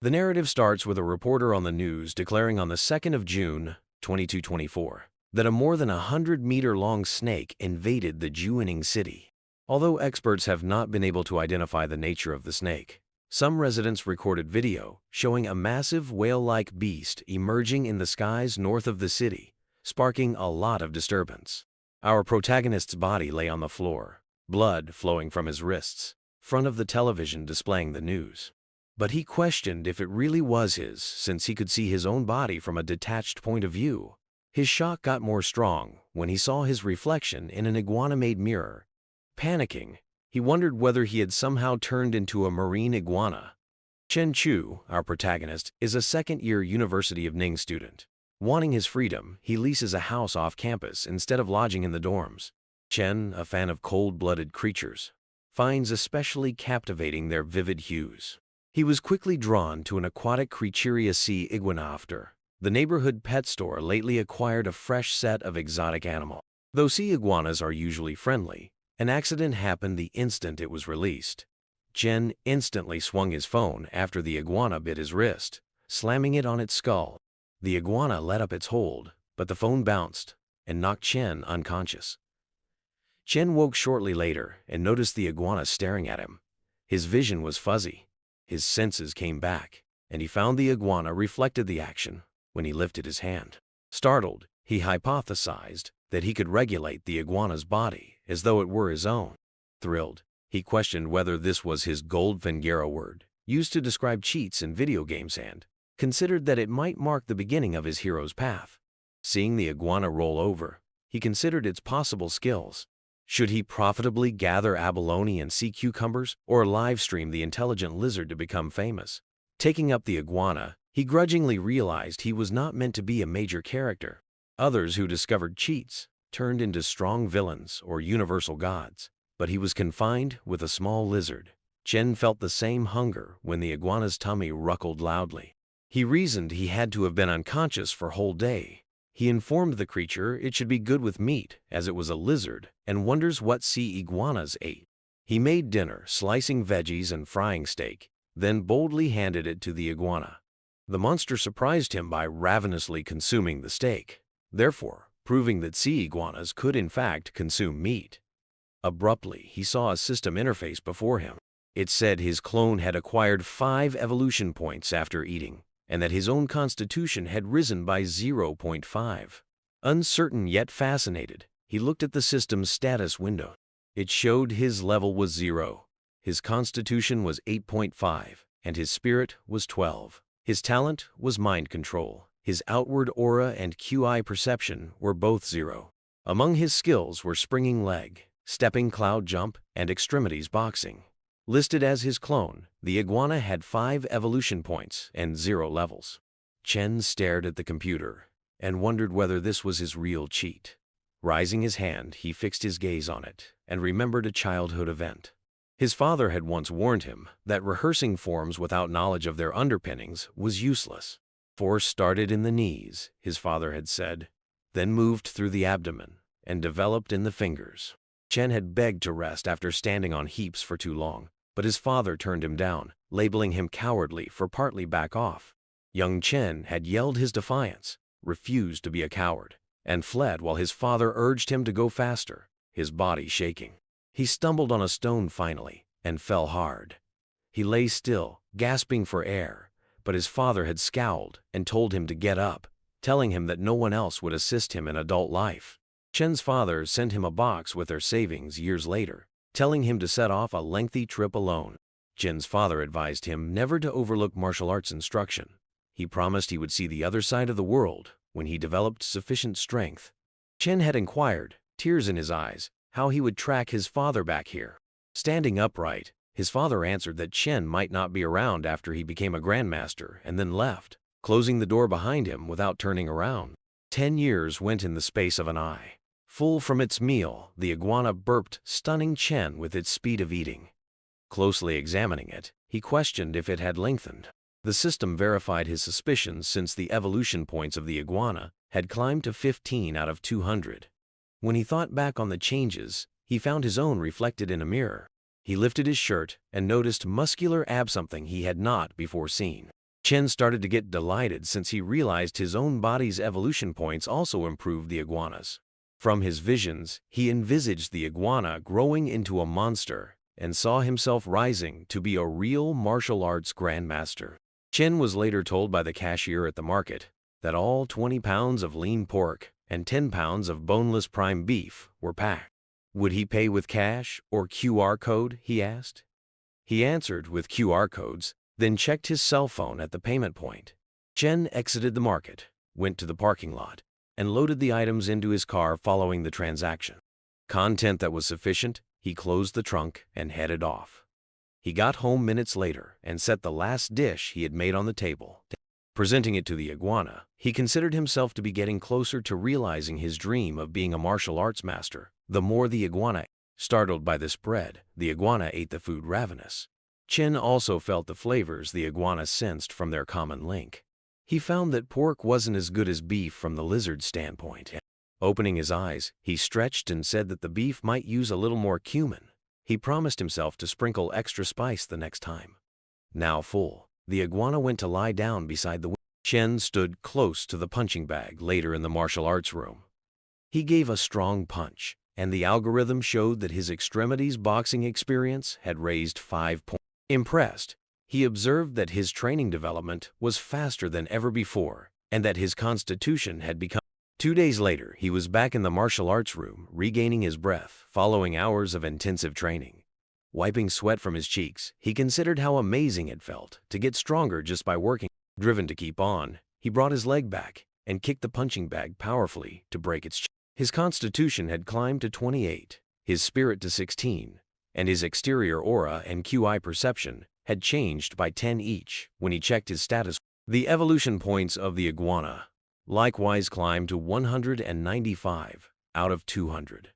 The narrative starts with a reporter on the news declaring on the 2nd of June, 2224, that a more than 100-meter-long snake invaded the Juining city. Although experts have not been able to identify the nature of the snake, some residents recorded video showing a massive whale-like beast emerging in the skies north of the city, sparking a lot of disturbance. Our protagonist's body lay on the floor, blood flowing from his wrists, front of the television displaying the news. But he questioned if it really was his, since he could see his own body from a detached point of view. His shock got more strong when he saw his reflection in an iguana-made mirror. Panicking, he wondered whether he had somehow turned into a marine iguana. Chen Chu, our protagonist, is a second-year University of Ning student. Wanting his freedom, he leases a house off campus instead of lodging in the dorms. Chen, a fan of cold-blooded creatures, finds especially captivating their vivid hues. He was quickly drawn to an aquatic Creaturia sea iguana after the neighborhood pet store lately acquired a fresh set of exotic animals. Though sea iguanas are usually friendly, an accident happened the instant it was released. Chen instantly swung his phone after the iguana bit his wrist, slamming it on its skull. The iguana let up its hold, but the phone bounced and knocked Chen unconscious. Chen woke shortly later and noticed the iguana staring at him. His vision was fuzzy. His senses came back, and he found the iguana reflected the action when he lifted his hand. Startled, he hypothesized that he could regulate the iguana's body as though it were his own. Thrilled, he questioned whether this was his Goldfinger word, used to describe cheats in video games, and considered that it might mark the beginning of his hero's path. Seeing the iguana roll over, he considered its possible skills. Should he profitably gather abalone and sea cucumbers, or live-stream the intelligent lizard to become famous? Taking up the iguana, he grudgingly realized he was not meant to be a major character. Others who discovered cheats turned into strong villains or universal gods, but he was confined with a small lizard. Chen felt the same hunger when the iguana's tummy ruckled loudly. He reasoned he had to have been unconscious for a whole day. He informed the creature it should be good with meat, as it was a lizard, and wonders what sea iguanas ate. He made dinner, slicing veggies and frying steak, then boldly handed it to the iguana. The monster surprised him by ravenously consuming the steak, therefore proving that sea iguanas could in fact consume meat. Abruptly, he saw a system interface before him. It said his clone had acquired 5 evolution points after eating, and that his own constitution had risen by 0.5. Uncertain yet fascinated, he looked at the system's status window. It showed his level was 0, his constitution was 8.5, and his spirit was 12. His talent was mind control. His outward aura and QI perception were both 0. Among his skills were springing leg, stepping cloud jump, and extremities boxing. Listed as his clone, the iguana had 5 evolution points and 0 levels. Chen stared at the computer and wondered whether this was his real cheat. Raising his hand, he fixed his gaze on it and remembered a childhood event. His father had once warned him that rehearsing forms without knowledge of their underpinnings was useless. Force started in the knees, his father had said, then moved through the abdomen and developed in the fingers. Chen had begged to rest after standing on heaps for too long, but his father turned him down, labeling him cowardly for partly back off. Young Chen had yelled his defiance, refused to be a coward, and fled while his father urged him to go faster, his body shaking. He stumbled on a stone finally and fell hard. He lay still, gasping for air, but his father had scowled and told him to get up, telling him that no one else would assist him in adult life. Chen's father sent him a box with their savings years later, telling him to set off a lengthy trip alone. Chen's father advised him never to overlook martial arts instruction. He promised he would see the other side of the world when he developed sufficient strength. Chen had inquired, tears in his eyes, how he would track his father back here. Standing upright, his father answered that Chen might not be around after he became a grandmaster and then left, closing the door behind him without turning around. 10 years went in the space of an eye. Full from its meal, the iguana burped, stunning Chen with its speed of eating. Closely examining it, he questioned if it had lengthened. The system verified his suspicions since the evolution points of the iguana had climbed to 15 out of 200. When he thought back on the changes, he found his own reflected in a mirror. He lifted his shirt and noticed muscular abs, something he had not before seen. Chen started to get delighted since he realized his own body's evolution points also improved the iguana's. From his visions, he envisaged the iguana growing into a monster and saw himself rising to be a real martial arts grandmaster. Chen was later told by the cashier at the market that all 20 pounds of lean pork and 10 pounds of boneless prime beef were packed. Would he pay with cash or QR code, he asked. He answered with QR codes, then checked his cell phone at the payment point. Chen exited the market, went to the parking lot, and loaded the items into his car following the transaction. Content that was sufficient, he closed the trunk and headed off. He got home minutes later and set the last dish he had made on the table. Presenting it to the iguana, he considered himself to be getting closer to realizing his dream of being a martial arts master. The more the iguana ate. Startled by the spread, the iguana ate the food ravenous. Chen also felt the flavors the iguana sensed from their common link. He found that pork wasn't as good as beef from the lizard's standpoint. Opening his eyes, he stretched and said that the beef might use a little more cumin. He promised himself to sprinkle extra spice the next time. Now full, the iguana went to lie down beside the window. Chen stood close to the punching bag later in the martial arts room. He gave a strong punch, and the algorithm showed that his extremities boxing experience had raised 5 points. Impressed, he observed that his training development was faster than ever before, and that his constitution had become. 2 days later, he was back in the martial arts room, regaining his breath following hours of intensive training. Wiping sweat from his cheeks, he considered how amazing it felt to get stronger just by working. Driven to keep on, he brought his leg back and kicked the punching bag powerfully to break its. His constitution had climbed to 28, his spirit to 16, and his exterior aura and QI perception had changed by 10 each when he checked his status. The evolution points of the iguana likewise climbed to 195 out of 200.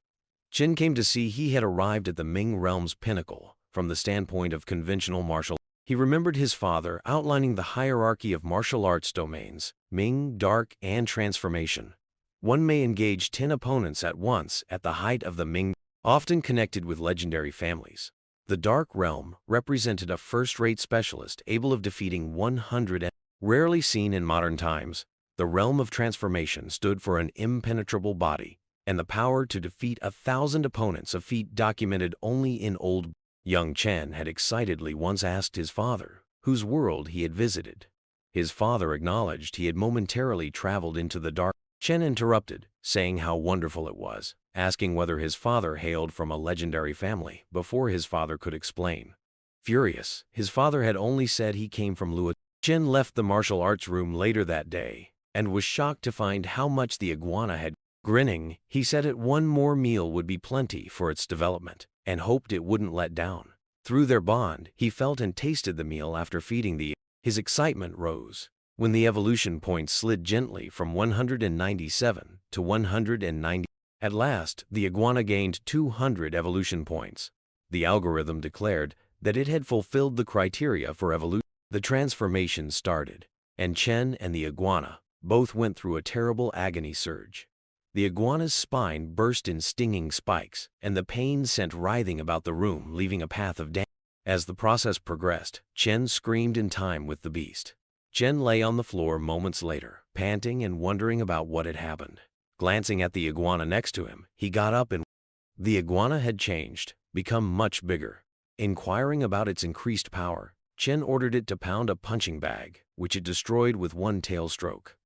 Chen came to see he had arrived at the Ming realm's pinnacle from the standpoint of conventional martial arts. He remembered his father outlining the hierarchy of martial arts domains, Ming, Dark, and Transformation. One may engage 10 opponents at once at the height of the Ming, often connected with legendary families. The Dark Realm represented a first-rate specialist able of defeating 100 and rarely seen in modern times. The Realm of Transformation stood for an impenetrable body and the power to defeat 1,000 opponents, a feat documented only in old. Young Chen had excitedly once asked his father whose world he had visited. His father acknowledged he had momentarily traveled into the dark. Chen interrupted, saying how wonderful it was, asking whether his father hailed from a legendary family before his father could explain. Furious, his father had only said he came from Luo. Chen left the martial arts room later that day and was shocked to find how much the iguana had. Grinning, he said that one more meal would be plenty for its development and hoped it wouldn't let down. Through their bond, he felt and tasted the meal after feeding the. His excitement rose when the evolution points slid gently from 197 to 190. At last, the iguana gained 200 evolution points. The algorithm declared that it had fulfilled the criteria for evolution. The transformation started, and Chen and the iguana both went through a terrible agony surge. The iguana's spine burst in stinging spikes, and the pain sent writhing about the room, leaving a path of damage. As the process progressed, Chen screamed in time with the beast. Chen lay on the floor moments later, panting and wondering about what had happened. Glancing at the iguana next to him, he got up and. The iguana had changed, become much bigger. Inquiring about its increased power, Chen ordered it to pound a punching bag, which it destroyed with one tail stroke.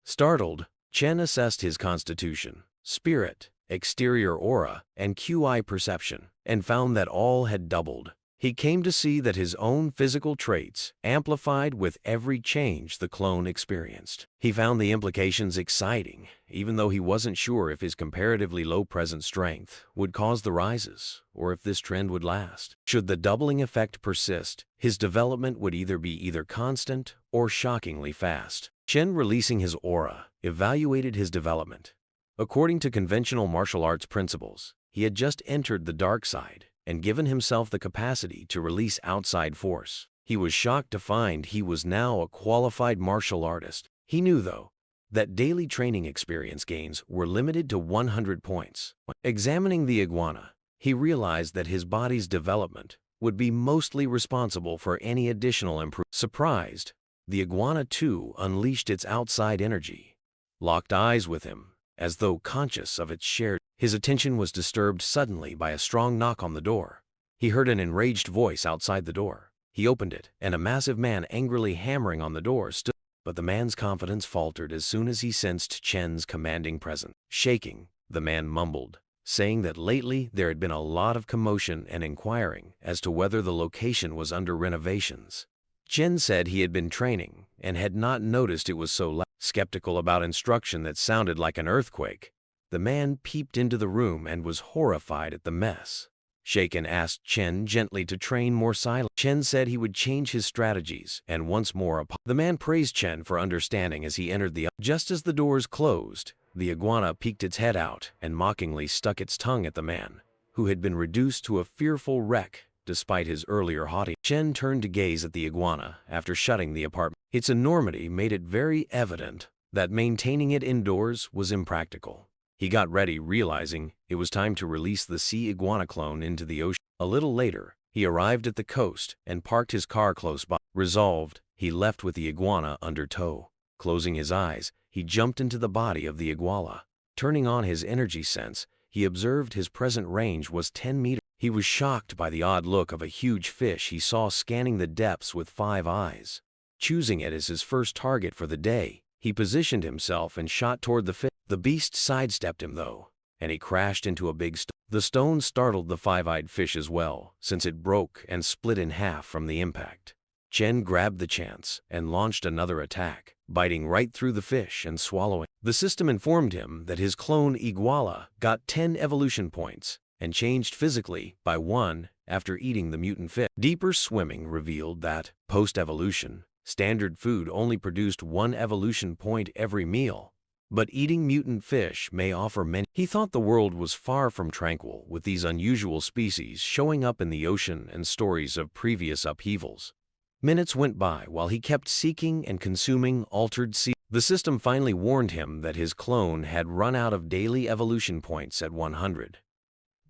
Startled, Chen assessed his constitution, spirit, exterior aura, and QI perception, and found that all had doubled. He came to see that his own physical traits amplified with every change the clone experienced. He found the implications exciting, even though he wasn't sure if his comparatively low present strength would cause the rises, or if this trend would last. Should the doubling effect persist, his development would either be constant or shockingly fast. Chen, releasing his aura, evaluated his development. According to conventional martial arts principles, he had just entered the dark side and given himself the capacity to release outside force. He was shocked to find he was now a qualified martial artist. He knew, though, that daily training experience gains were limited to 100 points. Examining the iguana, he realized that his body's development would be mostly responsible for any additional improvement. Surprised, The iguana too unleashed its outside energy, locked eyes with him, as though conscious of its shared. His attention was disturbed suddenly by a strong knock on the door. He heard an enraged voice outside the door. He opened it, and a massive man angrily hammering on the door stood. But the man's confidence faltered as soon as he sensed Chen's commanding presence. Shaking, the man mumbled, saying that lately there had been a lot of commotion and inquiring as to whether the location was under renovations. Chen said he had been training and had not noticed it was so loud. Skeptical about instruction that sounded like an earthquake, the man peeped into the room and was horrified at the mess. Shaken asked Chen gently to train more silently. Chen said he would change his strategies and once more the man praised Chen for understanding as he entered the. Just as the doors closed, the iguana peeked its head out and mockingly stuck its tongue at the man, who had been reduced to a fearful wreck despite his earlier haughtiness. Chen turned to gaze at the iguana after shutting the apartment. Its enormity made it very evident that maintaining it indoors was impractical. He got ready, realizing it was time to release the sea iguana clone into the ocean. A little later, he arrived at the coast and parked his car close by. Resolved, he left with the iguana under tow. Closing his eyes, he jumped into the body of the iguana. Turning on his energy sense, he observed his present range was 10 meters. He was shocked by the odd look of a huge fish he saw scanning the depths with 5 eyes. Choosing it as his first target for the day, he positioned himself and shot toward the fish. The beast sidestepped him, though, and he crashed into a big stone. The stone startled the 5-eyed fish as well, since it broke and split in half from the impact. Chen grabbed the chance and launched another attack, biting right through the fish and swallowing. The system informed him that his clone iguana got 10 evolution points and changed physically by 1 after eating the mutant fish. Deeper swimming revealed that, post-evolution, standard food only produced 1 evolution point every meal, but eating mutant fish may offer many. He thought the world was far from tranquil with these unusual species showing up in the ocean and stories of previous upheavals. Minutes went by while he kept seeking and consuming altered sea. The system finally warned him that his clone had run out of daily evolution points at 100.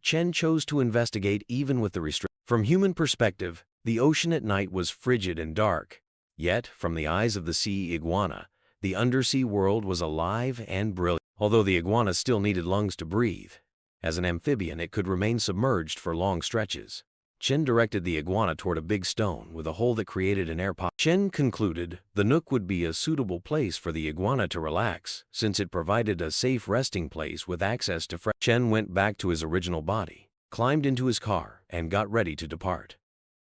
Chen chose to investigate even with the restriction. From human perspective, the ocean at night was frigid and dark. Yet, from the eyes of the sea iguana, the undersea world was alive and brilliant. Although the iguana still needed lungs to breathe, as an amphibian it could remain submerged for long stretches. Chen directed the iguana toward a big stone with a hole that created an air pocket. Chen concluded the nook would be a suitable place for the iguana to relax, since it provided a safe resting place with access to fresh. Chen went back to his original body, climbed into his car, and got ready to depart.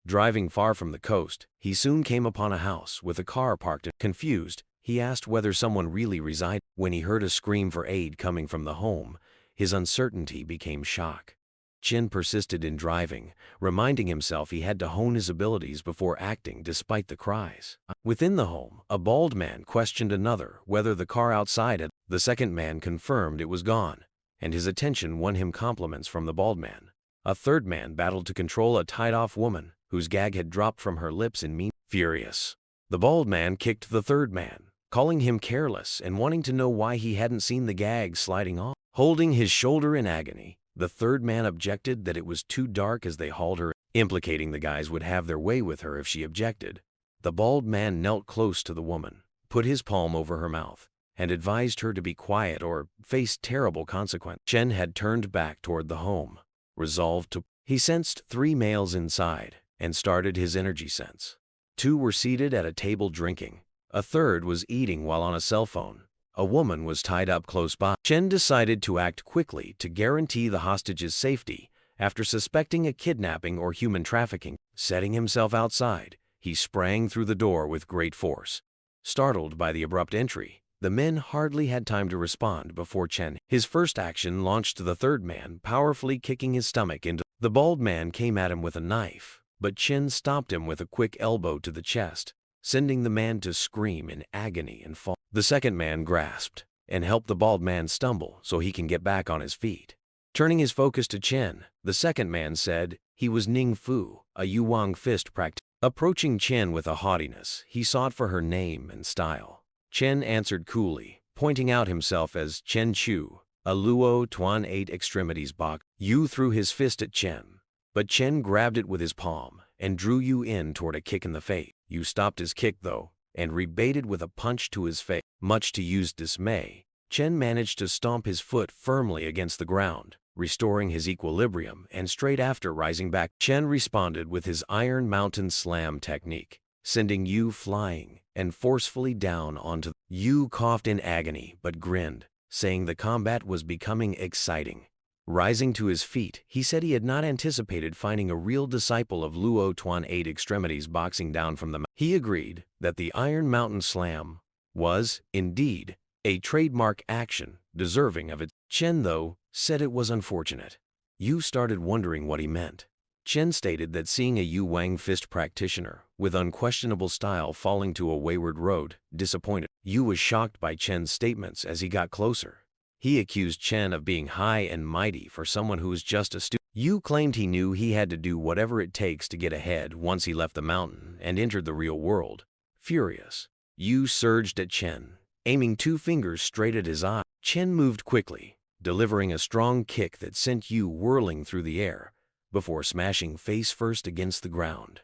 Driving far from the coast, he soon came upon a house with a car parked. Confused, he asked whether someone really resided. When he heard a scream for aid coming from the home, his uncertainty became shock. Chen persisted in driving, reminding himself he had to hone his abilities before acting despite the cries. Within the home, a bald man questioned another whether the car outside had. The second man confirmed it was gone, and his attention won him compliments from the bald man. A third man battled to control a tied-off woman whose gag had dropped from her lips in mean. Furious, the bald man kicked the third man, calling him careless and wanting to know why he hadn't seen the gag sliding off. Holding his shoulder in agony, the third man objected that it was too dark as they hauled her, implicating the guys would have their way with her if she objected. The bald man knelt close to the woman, put his palm over her mouth, and advised her to be quiet or face terrible consequences. Chen had turned back toward the home, resolved to. He sensed 3 males inside and started his energy sense. 2 were seated at a table drinking. A third was eating while on a cell phone. A woman was tied up close by. Chen decided to act quickly to guarantee the hostage's safety after suspecting a kidnapping or human trafficking. Setting himself outside, he sprang through the door with great force. Startled by the abrupt entry, the men hardly had time to respond before Chen. His first action launched the third man, powerfully kicking his stomach into. The bald man came at him with a knife, but Chen stopped him with a quick elbow to the chest, sending the man to scream in agony and fall. The second man grasped and helped the bald man stumble so he can get back on his feet. Turning his focus to Chen, the second man said he was Ning Fu, a Yuwang fist practitioner. Approaching Chen with a haughtiness, he sought for her name and style. Chen answered coolly, pointing out himself as Chen Chu, a Luo Tuan 8 extremities box. Yu threw his fist at Chen, but Chen grabbed it with his palm and drew Yu in toward a kick in the face. Yu stopped his kick though, and rebaited with a punch to his face. Much to Yu's dismay, Chen managed to stomp his foot firmly against the ground, restoring his equilibrium and straight after rising back. Chen responded with his Iron Mountain Slam technique, sending Yu flying and forcefully down onto. Yu coughed in agony but grinned, saying the combat was becoming exciting. Rising to his feet, he said he had not anticipated finding a real disciple of Luo Tuan 8 Extremities boxing down from the mountain. He agreed that the Iron Mountain Slam was, indeed, a trademark action deserving of it. Chen, though, said it was unfortunate. Yu started wondering what he meant. Chen stated that seeing a Yu Wang fist practitioner with unquestionable style falling to a wayward road disappointed. Yu was shocked by Chen's statements as he got closer. He accused Chen of being high and mighty for someone who was just a student. Yu claimed he knew he had to do whatever it takes to get ahead once he left the mountain and entered the real world. Furious, Yu surged at Chen, aiming 2 fingers straight at his eye. Chen moved quickly, delivering a strong kick that sent Yu whirling through the air before smashing face first against the ground.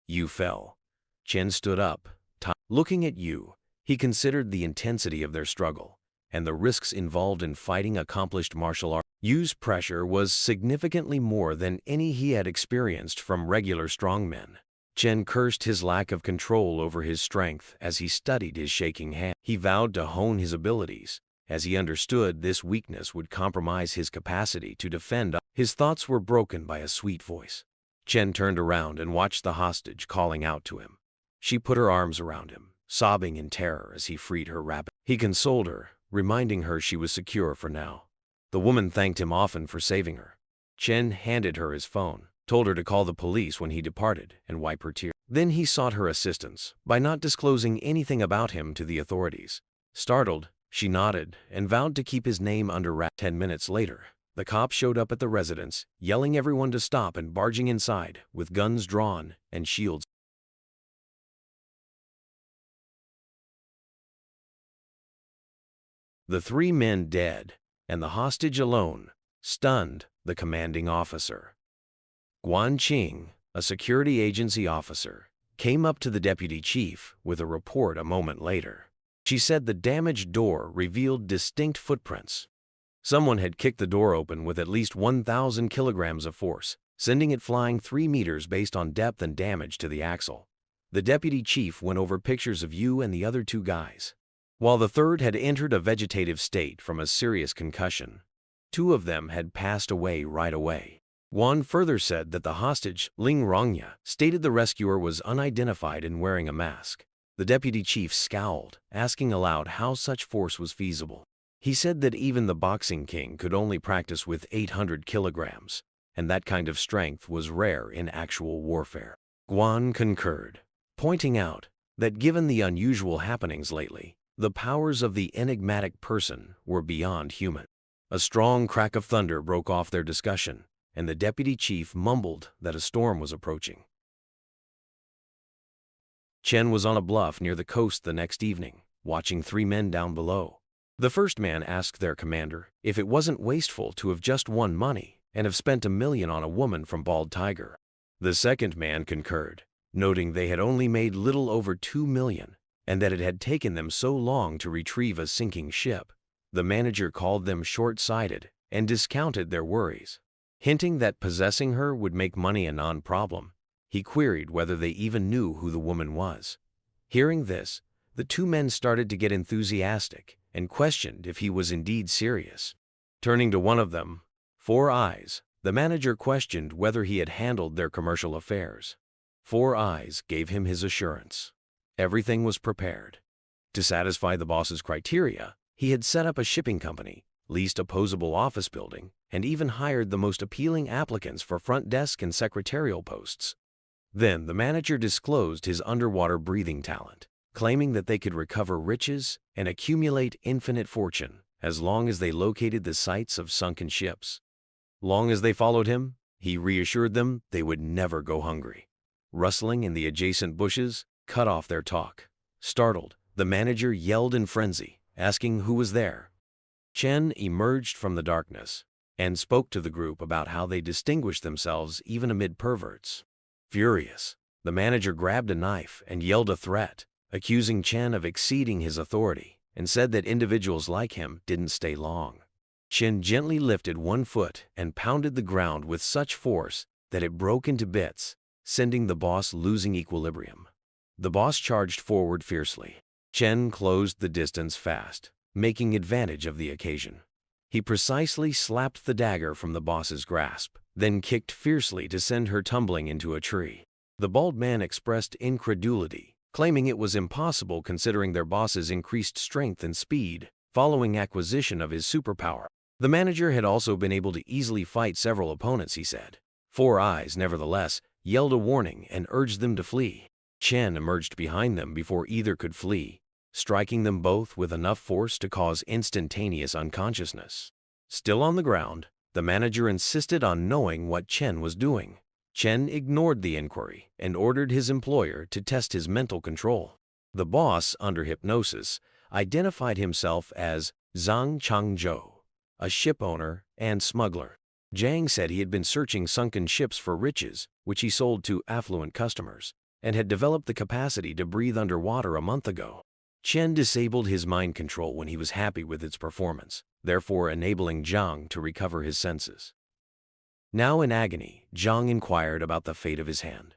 Yu fell. Chen stood up. Looking at Yu, he considered the intensity of their struggle and the risks involved in fighting accomplished martial arts. Yu's pressure was significantly more than any he had experienced from regular strongmen. Chen cursed his lack of control over his strength as he studied his shaking hand. He vowed to hone his abilities, as he understood this weakness would compromise his capacity to defend. His thoughts were broken by a sweet voice. Chen turned around and watched the hostage calling out to him. She put her arms around him, sobbing in terror as he freed her rapidly. He consoled her, reminding her she was secure for now. The woman thanked him often for saving her. Chen handed her his phone, told her to call the police when he departed, and wipe her tears. Then he sought her assistance by not disclosing anything about him to the authorities. Startled, she nodded and vowed to keep his name under wraps. 10 minutes later, the cops showed up at the residence, yelling everyone to stop and barging inside with guns drawn and shields. The 3 men dead, and the hostage alone, stunned the commanding officer. Guan Qing, a security agency officer, came up to the deputy chief with a report a moment later. She said the damaged door revealed distinct footprints. Someone had kicked the door open with at least 1,000 kilograms of force, sending it flying 3 meters based on depth and damage to the axle. The deputy chief went over pictures of Yu and the other 2 guys. While the third had entered a vegetative state from a serious concussion, 2 of them had passed away right away. Guan further said that the hostage, Ling Rongya, stated the rescuer was unidentified and wearing a mask. The deputy chief scowled, asking aloud how such force was feasible. He said that even the boxing king could only practice with 800 kilograms, and that kind of strength was rare in actual warfare. Guan concurred, pointing out that given the unusual happenings lately, the powers of the enigmatic person were beyond human. A strong crack of thunder broke off their discussion, and the deputy chief mumbled that a storm was approaching. Chen was on a bluff near the coast the next evening, watching 3 men down below. The first man asked their commander if it wasn't wasteful to have just won money and have spent $1 million on a woman from Bald Tiger. The second man concurred, noting they had only made little over $2 million and that it had taken them so long to retrieve a sinking ship. The manager called them short-sighted and discounted their worries. Hinting that possessing her would make money a non-problem, he queried whether they even knew who the woman was. Hearing this, the 2 men started to get enthusiastic and questioned if he was indeed serious. Turning to one of them, 4 Eyes, the manager questioned whether he had handled their commercial affairs. 4 Eyes gave him his assurance. Everything was prepared. To satisfy the boss's criteria, he had set up a shipping company, leased a posable office building, and even hired the most appealing applicants for front desk and secretarial posts. Then the manager disclosed his underwater breathing talent, claiming that they could recover riches and accumulate infinite fortune as long as they located the sites of sunken ships. Long as they followed him, he reassured them they would never go hungry. Rustling in the adjacent bushes cut off their talk. Startled, the manager yelled in frenzy, asking who was there. Chen emerged from the darkness and spoke to the group about how they distinguished themselves even amid perverts. Furious, the manager grabbed a knife and yelled a threat, accusing Chen of exceeding his authority, and said that individuals like him didn't stay long. Chen gently lifted one foot and pounded the ground with such force that it broke into bits, sending the boss losing equilibrium. The boss charged forward fiercely. Chen closed the distance fast, making advantage of the occasion. He precisely slapped the dagger from the boss's grasp, then kicked fiercely to send her tumbling into a tree. The bald man expressed incredulity, claiming it was impossible considering their boss's increased strength and speed following acquisition of his superpower. The manager had also been able to easily fight several opponents, he said. Four Eyes, nevertheless, yelled a warning and urged them to flee. Chen emerged behind them before either could flee, striking them both with enough force to cause instantaneous unconsciousness. Still on the ground, the manager insisted on knowing what Chen was doing. Chen ignored the inquiry and ordered his employer to test his mental control. The boss, under hypnosis, identified himself as Zhang Changzhou, a ship owner and smuggler. Zhang said he had been searching sunken ships for riches, which he sold to affluent customers, and had developed the capacity to breathe underwater a month ago. Chen disabled his mind control when he was happy with its performance, therefore enabling Zhang to recover his senses. Now in agony, Zhang inquired about the fate of his hand.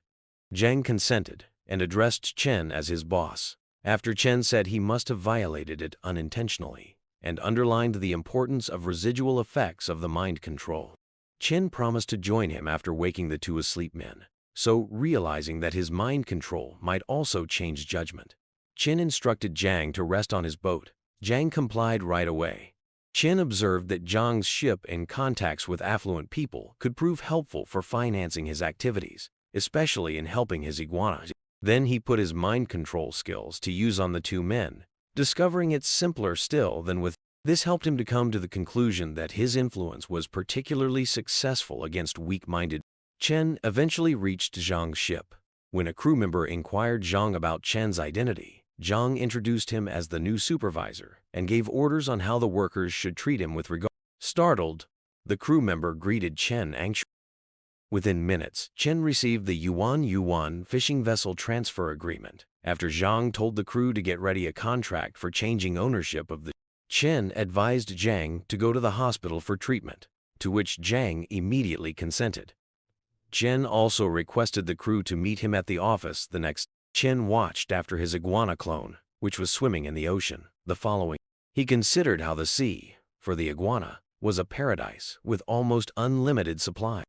Zhang consented and addressed Chen as his boss, after Chen said he must have violated it unintentionally, and underlined the importance of residual effects of the mind control. Chen promised to join him after waking the two asleep men, so realizing that his mind control might also change judgment. Chen instructed Zhang to rest on his boat. Zhang complied right away. Chen observed that Zhang's ship and contacts with affluent people could prove helpful for financing his activities, especially in helping his iguana. Then he put his mind control skills to use on the two men, discovering it simpler still than with. This helped him to come to the conclusion that his influence was particularly successful against weak-minded. Chen eventually reached Zhang's ship. When a crew member inquired Zhang about Chen's identity, Zhang introduced him as the new supervisor and gave orders on how the workers should treat him with regard. Startled, the crew member greeted Chen anxiously. Within minutes, Chen received the Yuan fishing vessel transfer agreement after Zhang told the crew to get ready a contract for changing ownership of the. Chen advised Zhang to go to the hospital for treatment, to which Zhang immediately consented. Chen also requested the crew to meet him at the office the next. Chen watched after his iguana clone, which was swimming in the ocean, the following. He considered how the sea, for the iguana, was a paradise with almost unlimited supply.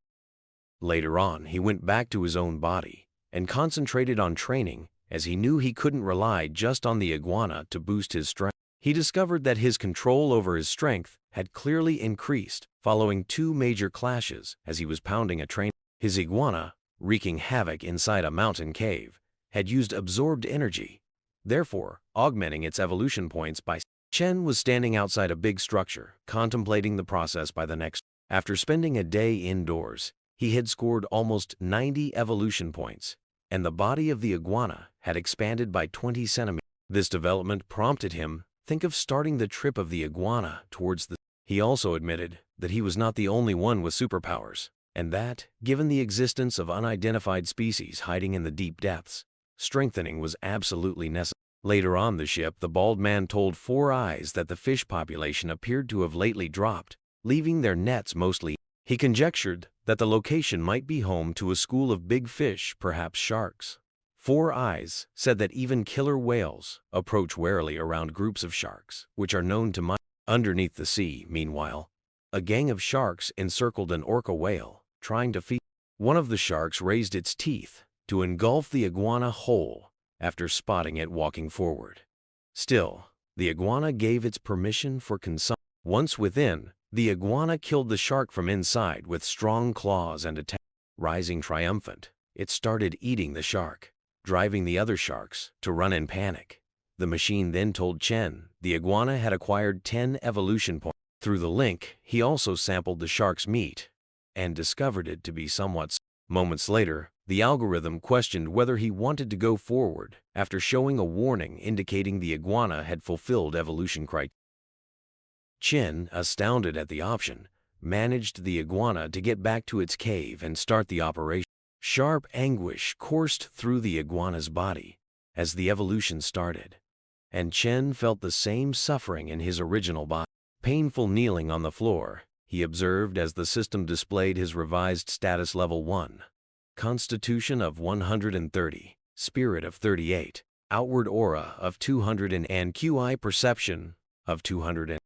Later on, he went back to his own body and concentrated on training, as he knew he couldn't rely just on the iguana to boost his strength. He discovered that his control over his strength had clearly increased following two major clashes as he was pounding a train. His iguana, wreaking havoc inside a mountain cave, had used absorbed energy, therefore augmenting its evolution points by. Chen was standing outside a big structure, contemplating the process by the next. After spending a day indoors, he had scored almost 90 evolution points, and the body of the iguana had expanded by 20 centimeters. This development prompted him think of starting the trip of the iguana towards the. He also admitted that he was not the only one with superpowers, and that, given the existence of unidentified species hiding in the deep depths, strengthening was absolutely necessary. Later on the ship, the bald man told Four Eyes that the fish population appeared to have lately dropped, leaving their nets mostly. He conjectured that the location might be home to a school of big fish, perhaps sharks. Four Eyes said that even killer whales approach warily around groups of sharks, which are known to mine. Underneath the sea, meanwhile, a gang of sharks encircled an orca whale, trying to feed. One of the sharks raised its teeth to engulf the iguana whole after spotting it walking forward. Still, the iguana gave its permission for consumption. Once within, the iguana killed the shark from inside with strong claws and attacked. Rising triumphant, it started eating the shark, driving the other sharks to run in panic. The machine then told Chen the iguana had acquired 10 evolution points. Through the link, he also sampled the shark's meat and discovered it to be somewhat. Moments later, the algorithm questioned whether he wanted to go forward after showing a warning indicating the iguana had fulfilled evolution criteria. Chen, astounded at the option, managed the iguana to get back to its cave and start the operation. Sharp anguish coursed through the iguana's body as the evolution started, and Chen felt the same suffering in his original body. Painful kneeling on the floor, he observed as the system displayed his revised status level 1. Constitution of 130, Spirit of 38, Outward Aura of 200 and QI Perception of 200.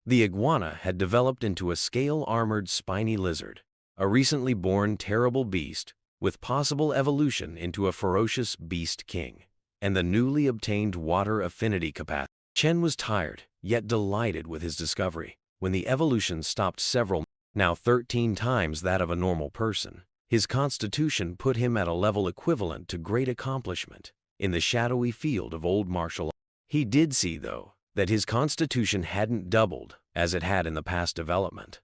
The iguana had developed into a scale-armored spiny lizard, a recently born terrible beast with possible evolution into a ferocious beast king, and the newly obtained water affinity capacity. Chen was tired, yet delighted with his discovery. When the evolution stopped several, now 13 times that of a normal person, his constitution put him at a level equivalent to great accomplishment in the shadowy field of old martial arts. He did see, though, that his constitution hadn't doubled as it had in the past development.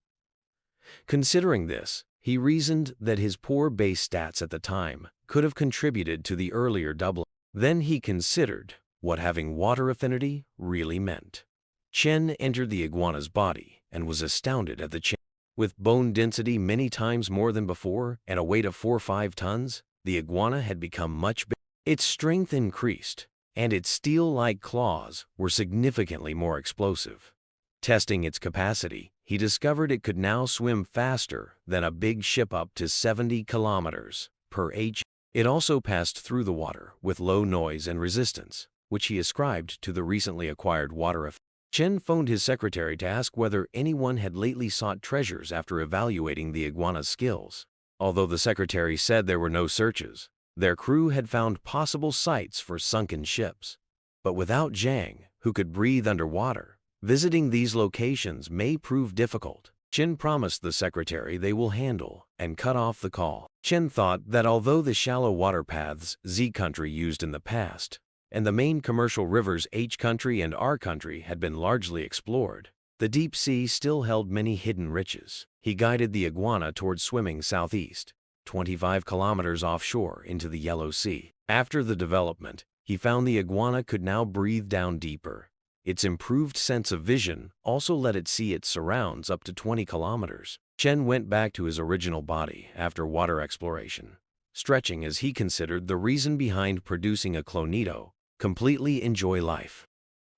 Considering this, he reasoned that his poor base stats at the time could have contributed to the earlier doubling. Then he considered what having water affinity really meant. Chen entered the iguana's body and was astounded at the change. With bone density many times more than before and a weight of 4 or 5 tons, the iguana had become much bigger. Its strength increased, and its steel-like claws were significantly more explosive. Testing its capacity, he discovered it could now swim faster than a big ship up to 70 kilometers per h. It also passed through the water with low noise and resistance, which he ascribed to the recently acquired water effect. Chen phoned his secretary to ask whether anyone had lately sought treasures after evaluating the iguana's skills. Although the secretary said there were no searches, their crew had found possible sites for sunken ships. But without Zhang, who could breathe underwater, visiting these locations may prove difficult. Chen promised the secretary they will handle and cut off the call. Chen thought that although the shallow water paths Z country used in the past, and the main commercial rivers H country and R country had been largely explored, the deep sea still held many hidden riches. He guided the iguana towards swimming southeast, 25 kilometers offshore into the Yellow Sea. After the development, he found the iguana could now breathe down deeper. Its improved sense of vision also let it see its surrounds up to 20 kilometers. Chen went back to his original body after water exploration, stretching as he considered the reason behind producing a clonito, completely enjoy life.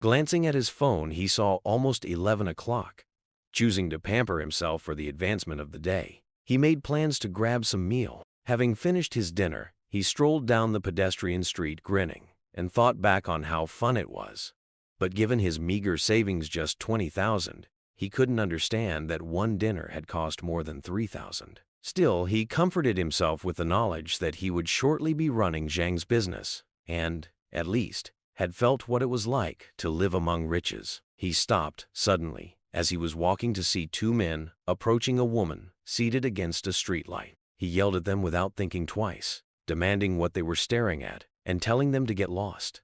Glancing at his phone, he saw almost 11 o'clock. Choosing to pamper himself for the advancement of the day, he made plans to grab some meal. Having finished his dinner, he strolled down the pedestrian street grinning and thought back on how fun it was. But given his meager savings just 20,000, he couldn't understand that one dinner had cost more than 3,000. Still, he comforted himself with the knowledge that he would shortly be running Zhang's business and, at least, had felt what it was like to live among riches. He stopped suddenly as he was walking to see 2 men approaching a woman seated against a streetlight. He yelled at them without thinking twice, demanding what they were staring at and telling them to get lost.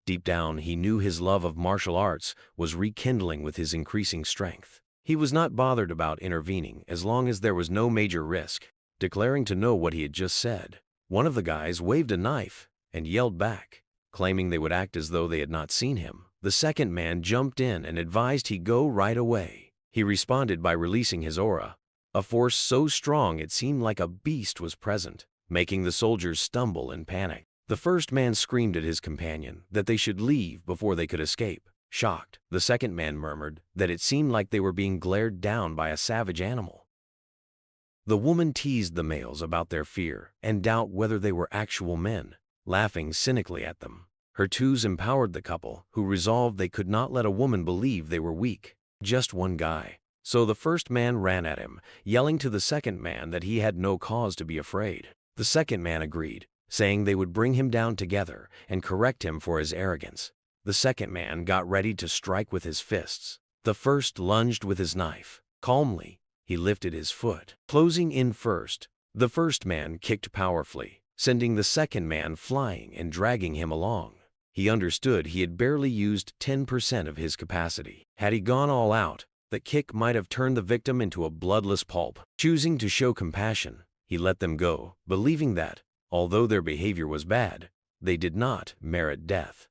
Deep down, he knew his love of martial arts was rekindling with his increasing strength. He was not bothered about intervening as long as there was no major risk. Declaring to know what he had just said, one of the guys waved a knife and yelled back, claiming they would act as though they had not seen him. The second man jumped in and advised he go right away. He responded by releasing his aura, a force so strong it seemed like a beast was present, making the soldiers stumble in panic. The first man screamed at his companion that they should leave before they could escape. Shocked, the second man murmured that it seemed like they were being glared down by a savage animal. The woman teased the males about their fear and doubt whether they were actual men, laughing cynically at them. Her twos empowered the couple, who resolved they could not let a woman believe they were weak. Just one guy. So the first man ran at him, yelling to the second man that he had no cause to be afraid. The second man agreed, saying they would bring him down together and correct him for his arrogance. The second man got ready to strike with his fists. The first lunged with his knife. Calmly, he lifted his foot. Closing in first, the first man kicked powerfully, sending the second man flying and dragging him along. He understood he had barely used 10% of his capacity. Had he gone all out, the kick might have turned the victim into a bloodless pulp. Choosing to show compassion, he let them go, believing that, although their behavior was bad, they did not merit death.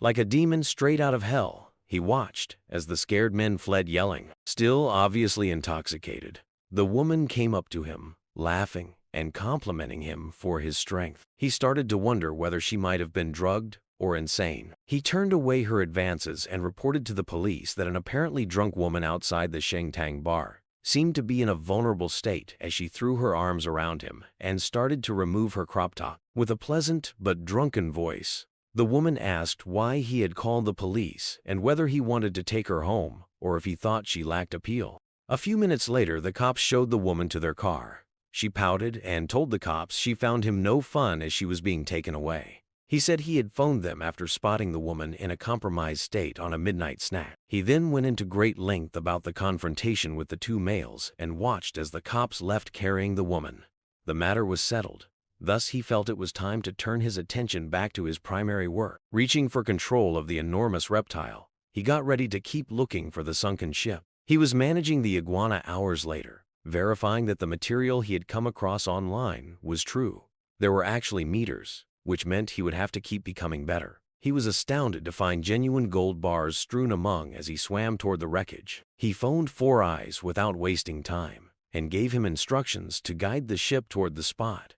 Like a demon straight out of hell, he watched as the scared men fled yelling. Still obviously intoxicated, the woman came up to him, laughing and complimenting him for his strength. He started to wonder whether she might have been drugged or insane. He turned away her advances and reported to the police that an apparently drunk woman outside the Shengtang bar seemed to be in a vulnerable state as she threw her arms around him and started to remove her crop top. With a pleasant but drunken voice, the woman asked why he had called the police and whether he wanted to take her home or if he thought she lacked appeal. A few minutes later, the cops showed the woman to their car. She pouted and told the cops she found him no fun as she was being taken away. He said he had phoned them after spotting the woman in a compromised state on a midnight snack. He then went into great length about the confrontation with the two males and watched as the cops left carrying the woman. The matter was settled. Thus, he felt it was time to turn his attention back to his primary work. Reaching for control of the enormous reptile, he got ready to keep looking for the sunken ship. He was managing the iguana hours later, verifying that the material he had come across online was true. There were actually meters, which meant he would have to keep becoming better. He was astounded to find genuine gold bars strewn among as he swam toward the wreckage. He phoned Four Eyes without wasting time and gave him instructions to guide the ship toward the spot.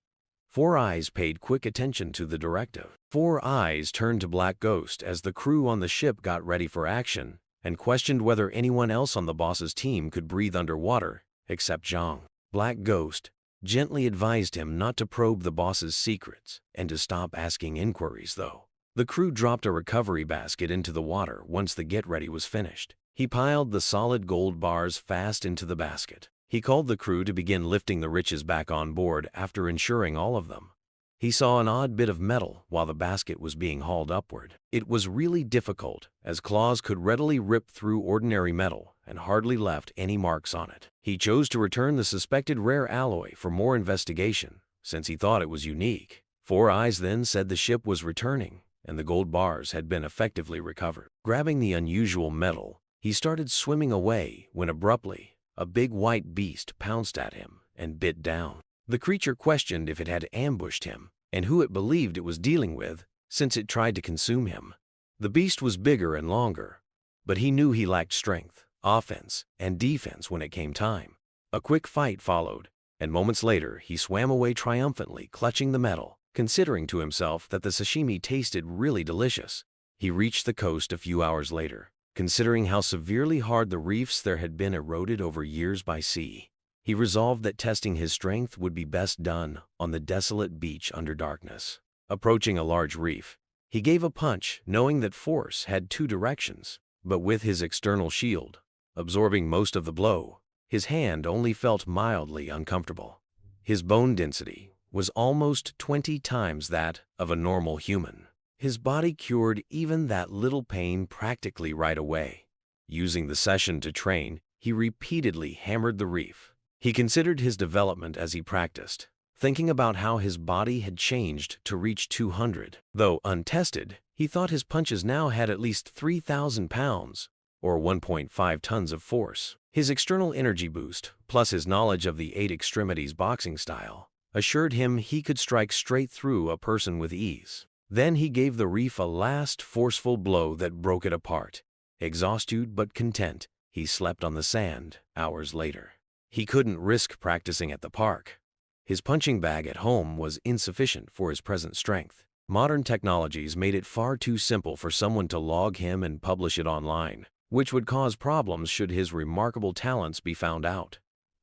Four Eyes paid quick attention to the directive. Four Eyes turned to Black Ghost as the crew on the ship got ready for action and questioned whether anyone else on the boss's team could breathe underwater except Zhang. Black Ghost gently advised him not to probe the boss's secrets and to stop asking inquiries, though. The crew dropped a recovery basket into the water once the get-ready was finished. He piled the solid gold bars fast into the basket. He called the crew to begin lifting the riches back on board after ensuring all of them. He saw an odd bit of metal while the basket was being hauled upward. It was really difficult, as claws could readily rip through ordinary metal and hardly left any marks on it. He chose to return the suspected rare alloy for more investigation, since he thought it was unique. Four Eyes then said the ship was returning, and the gold bars had been effectively recovered. Grabbing the unusual metal, he started swimming away when abruptly, a big white beast pounced at him and bit down. The creature questioned if it had ambushed him and who it believed it was dealing with, since it tried to consume him. The beast was bigger and longer, but he knew he lacked strength, offense, and defense when it came time. A quick fight followed, and moments later he swam away triumphantly, clutching the metal, considering to himself that the sashimi tasted really delicious. He reached the coast a few hours later, considering how severely hard the reefs there had been eroded over years by sea. He resolved that testing his strength would be best done on the desolate beach under darkness. Approaching a large reef, he gave a punch, knowing that force had two directions, but with his external shield absorbing most of the blow, his hand only felt mildly uncomfortable. His bone density was almost 20 times that of a normal human. His body cured even that little pain practically right away. Using the session to train, he repeatedly hammered the reef. He considered his development as he practiced, thinking about how his body had changed to reach 200. Though untested, he thought his punches now had at least 3,000 pounds, or 1.5 tons of force. His external energy boost, plus his knowledge of the 8 extremities boxing style, assured him he could strike straight through a person with ease. Then he gave the reef a last forceful blow that broke it apart. Exhausted but content, he slept on the sand hours later. He couldn't risk practicing at the park. His punching bag at home was insufficient for his present strength. Modern technologies made it far too simple for someone to log him and publish it online, which would cause problems should his remarkable talents be found out.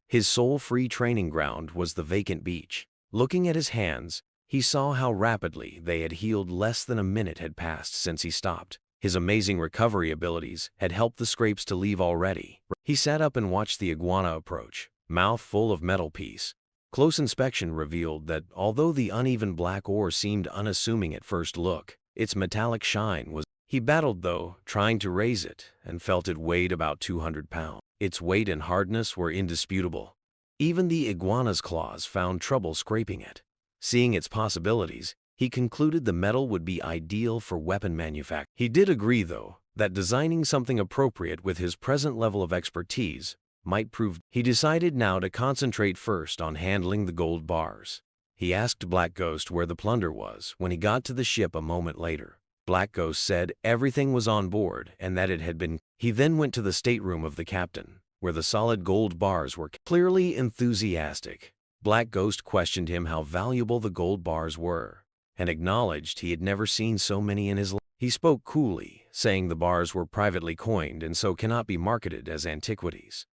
His sole free training ground was the vacant beach. Looking at his hands, he saw how rapidly they had healed. Less than a minute had passed since he stopped. His amazing recovery abilities had helped the scrapes to leave already. He sat up and watched the iguana approach, mouth full of metal piece. Close inspection revealed that although the uneven black ore seemed unassuming at first look, its metallic shine was. He battled, though, trying to raise it, and felt it weighed about 200 pounds. Its weight and hardness were indisputable. Even the iguana's claws found trouble scraping it. Seeing its possibilities, he concluded the metal would be ideal for weapon manufacture. He did agree, though, that designing something appropriate with his present level of expertise might prove. He decided now to concentrate first on handling the gold bars. He asked Black Ghost where the plunder was when he got to the ship a moment later. Black Ghost said everything was on board and that it had been. He then went to the stateroom of the captain, where the solid gold bars were. Clearly enthusiastic, Black Ghost questioned him how valuable the gold bars were, and acknowledged he had never seen so many in his life. He spoke coolly, saying the bars were privately coined and so cannot be marketed as antiquities.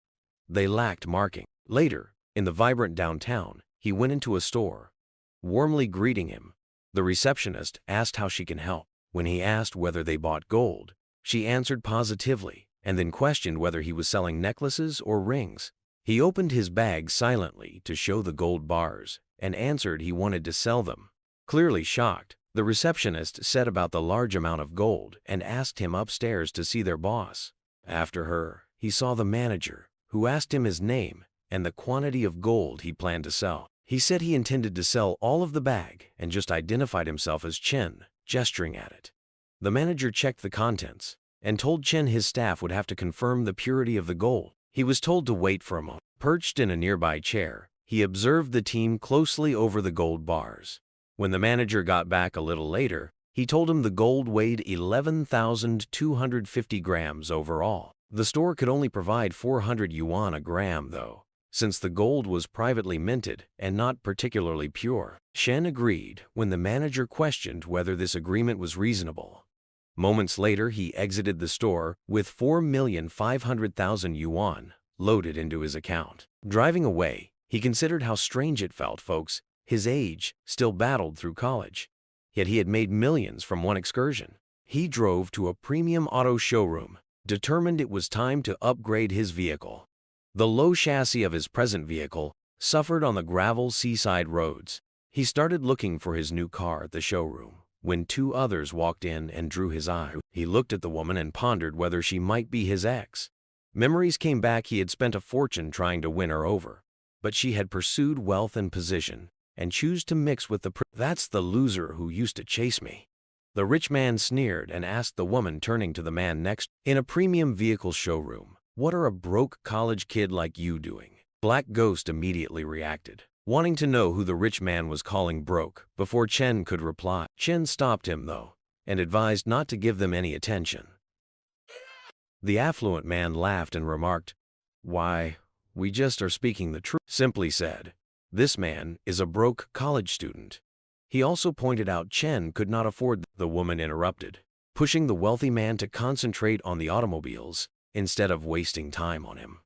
They lacked marking. Later, in the vibrant downtown, he went into a store. Warmly greeting him, the receptionist asked how she can help. When he asked whether they bought gold, she answered positively and then questioned whether he was selling necklaces or rings. He opened his bag silently to show the gold bars and answered he wanted to sell them. Clearly shocked, the receptionist said about the large amount of gold and asked him upstairs to see their boss. After her, he saw the manager, who asked him his name and the quantity of gold he planned to sell. He said he intended to sell all of the bag and just identified himself as Chen, gesturing at it. The manager checked the contents and told Chen his staff would have to confirm the purity of the gold. He was told to wait for a moment. Perched in a nearby chair, he observed the team closely over the gold bars. When the manager got back a little later, he told him the gold weighed 11,250 grams overall. The store could only provide 400 yuan a gram, though, since the gold was privately minted and not particularly pure. Chen agreed when the manager questioned whether this agreement was reasonable. Moments later, he exited the store with 4,500,000 yuan loaded into his account. Driving away, he considered how strange it felt folks his age still battled through college. Yet he had made millions from one excursion. He drove to a premium auto showroom, determined it was time to upgrade his vehicle. The low chassis of his present vehicle suffered on the gravel seaside roads. He started looking for his new car at the showroom when two others walked in and drew his eye. He looked at the woman and pondered whether she might be his ex. Memories came back. He had spent a fortune trying to win her over, but she had pursued wealth and position and chose to mix with That's the loser who used to chase me. The rich man sneered and asked the woman, turning to the man next. In a premium vehicle showroom, what are a broke college kid like you doing? Black Ghost immediately reacted, wanting to know who the rich man was calling broke before Chen could reply. Chen stopped him, though, and advised not to give them any attention. The affluent man laughed and remarked, "Why, we just are speaking the truth." Simply said, "This man is a broke college student." He also pointed out Chen could not afford. The woman interrupted, pushing the wealthy man to concentrate on the automobiles instead of wasting time on him.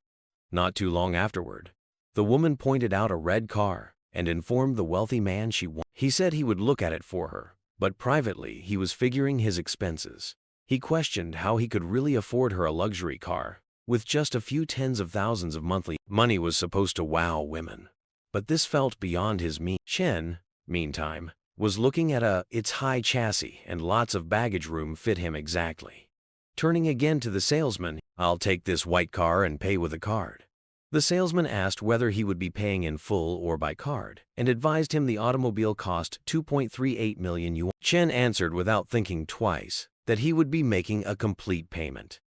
Not too long afterward, the woman pointed out a red car and informed the wealthy man she wanted. He said he would look at it for her, but privately he was figuring his expenses. He questioned how he could really afford her a luxury car with just a few tens of thousands of monthly. Money was supposed to wow women, but this felt beyond his means. Chen, meantime, was looking at its high chassis and lots of baggage room fit him exactly. Turning again to the salesman, "I'll take this white car and pay with a card." The salesman asked whether he would be paying in full or by card and advised him the automobile cost 2.38 million yuan. Chen answered without thinking twice that he would be making a complete payment.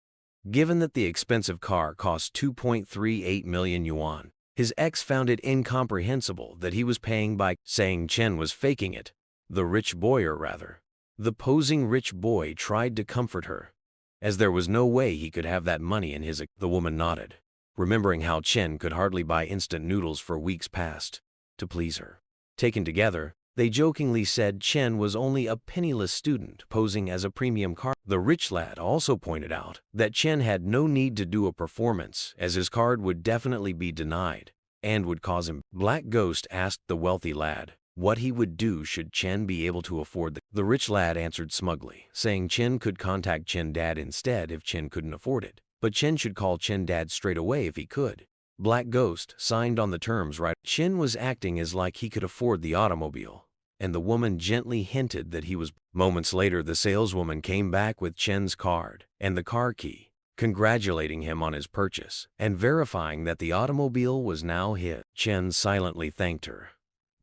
Given that the expensive car cost 2.38 million yuan, his ex found it incomprehensible that he was paying by saying Chen was faking it. The rich boy, or rather, the posing rich boy, tried to comfort her, as there was no way he could have that money in his. The woman nodded, remembering how Chen could hardly buy instant noodles for weeks past to please her. Taken together, they jokingly said Chen was only a penniless student posing as a premium car. The rich lad also pointed out that Chen had no need to do a performance, as his card would definitely be denied and would cause him. Black Ghost asked the wealthy lad what he would do should Chen be able to afford the rich lad answered smugly, saying Chen could contact Chen dad instead if Chen couldn't afford it, but Chen should call Chen dad straight away if he could. Black Ghost signed on the terms right. Chen was acting as like he could afford the automobile, and the woman gently hinted that he was. Moments later, the saleswoman came back with Chen's card and the car key, congratulating him on his purchase and verifying that the automobile was now his. Chen silently thanked her.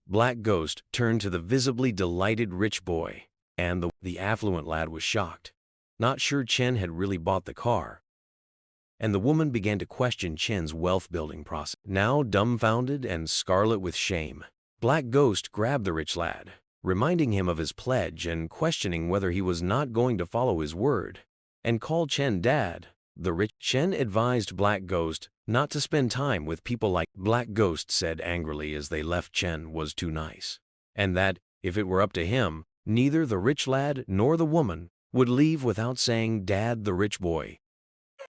Black Ghost turned to the visibly delighted rich boy, and the affluent lad was shocked, not sure Chen had really bought the car, and the woman began to question Chen's wealth-building process. Now dumbfounded and scarlet with shame, Black Ghost grabbed the rich lad, reminding him of his pledge and questioning whether he was not going to follow his word and call Chen dad. The rich Chen advised Black Ghost not to spend time with people like. Black Ghost said angrily as they left Chen was too nice, and that, if it were up to him, Neither the rich lad nor the woman would leave without saying, "Dad, the rich boy."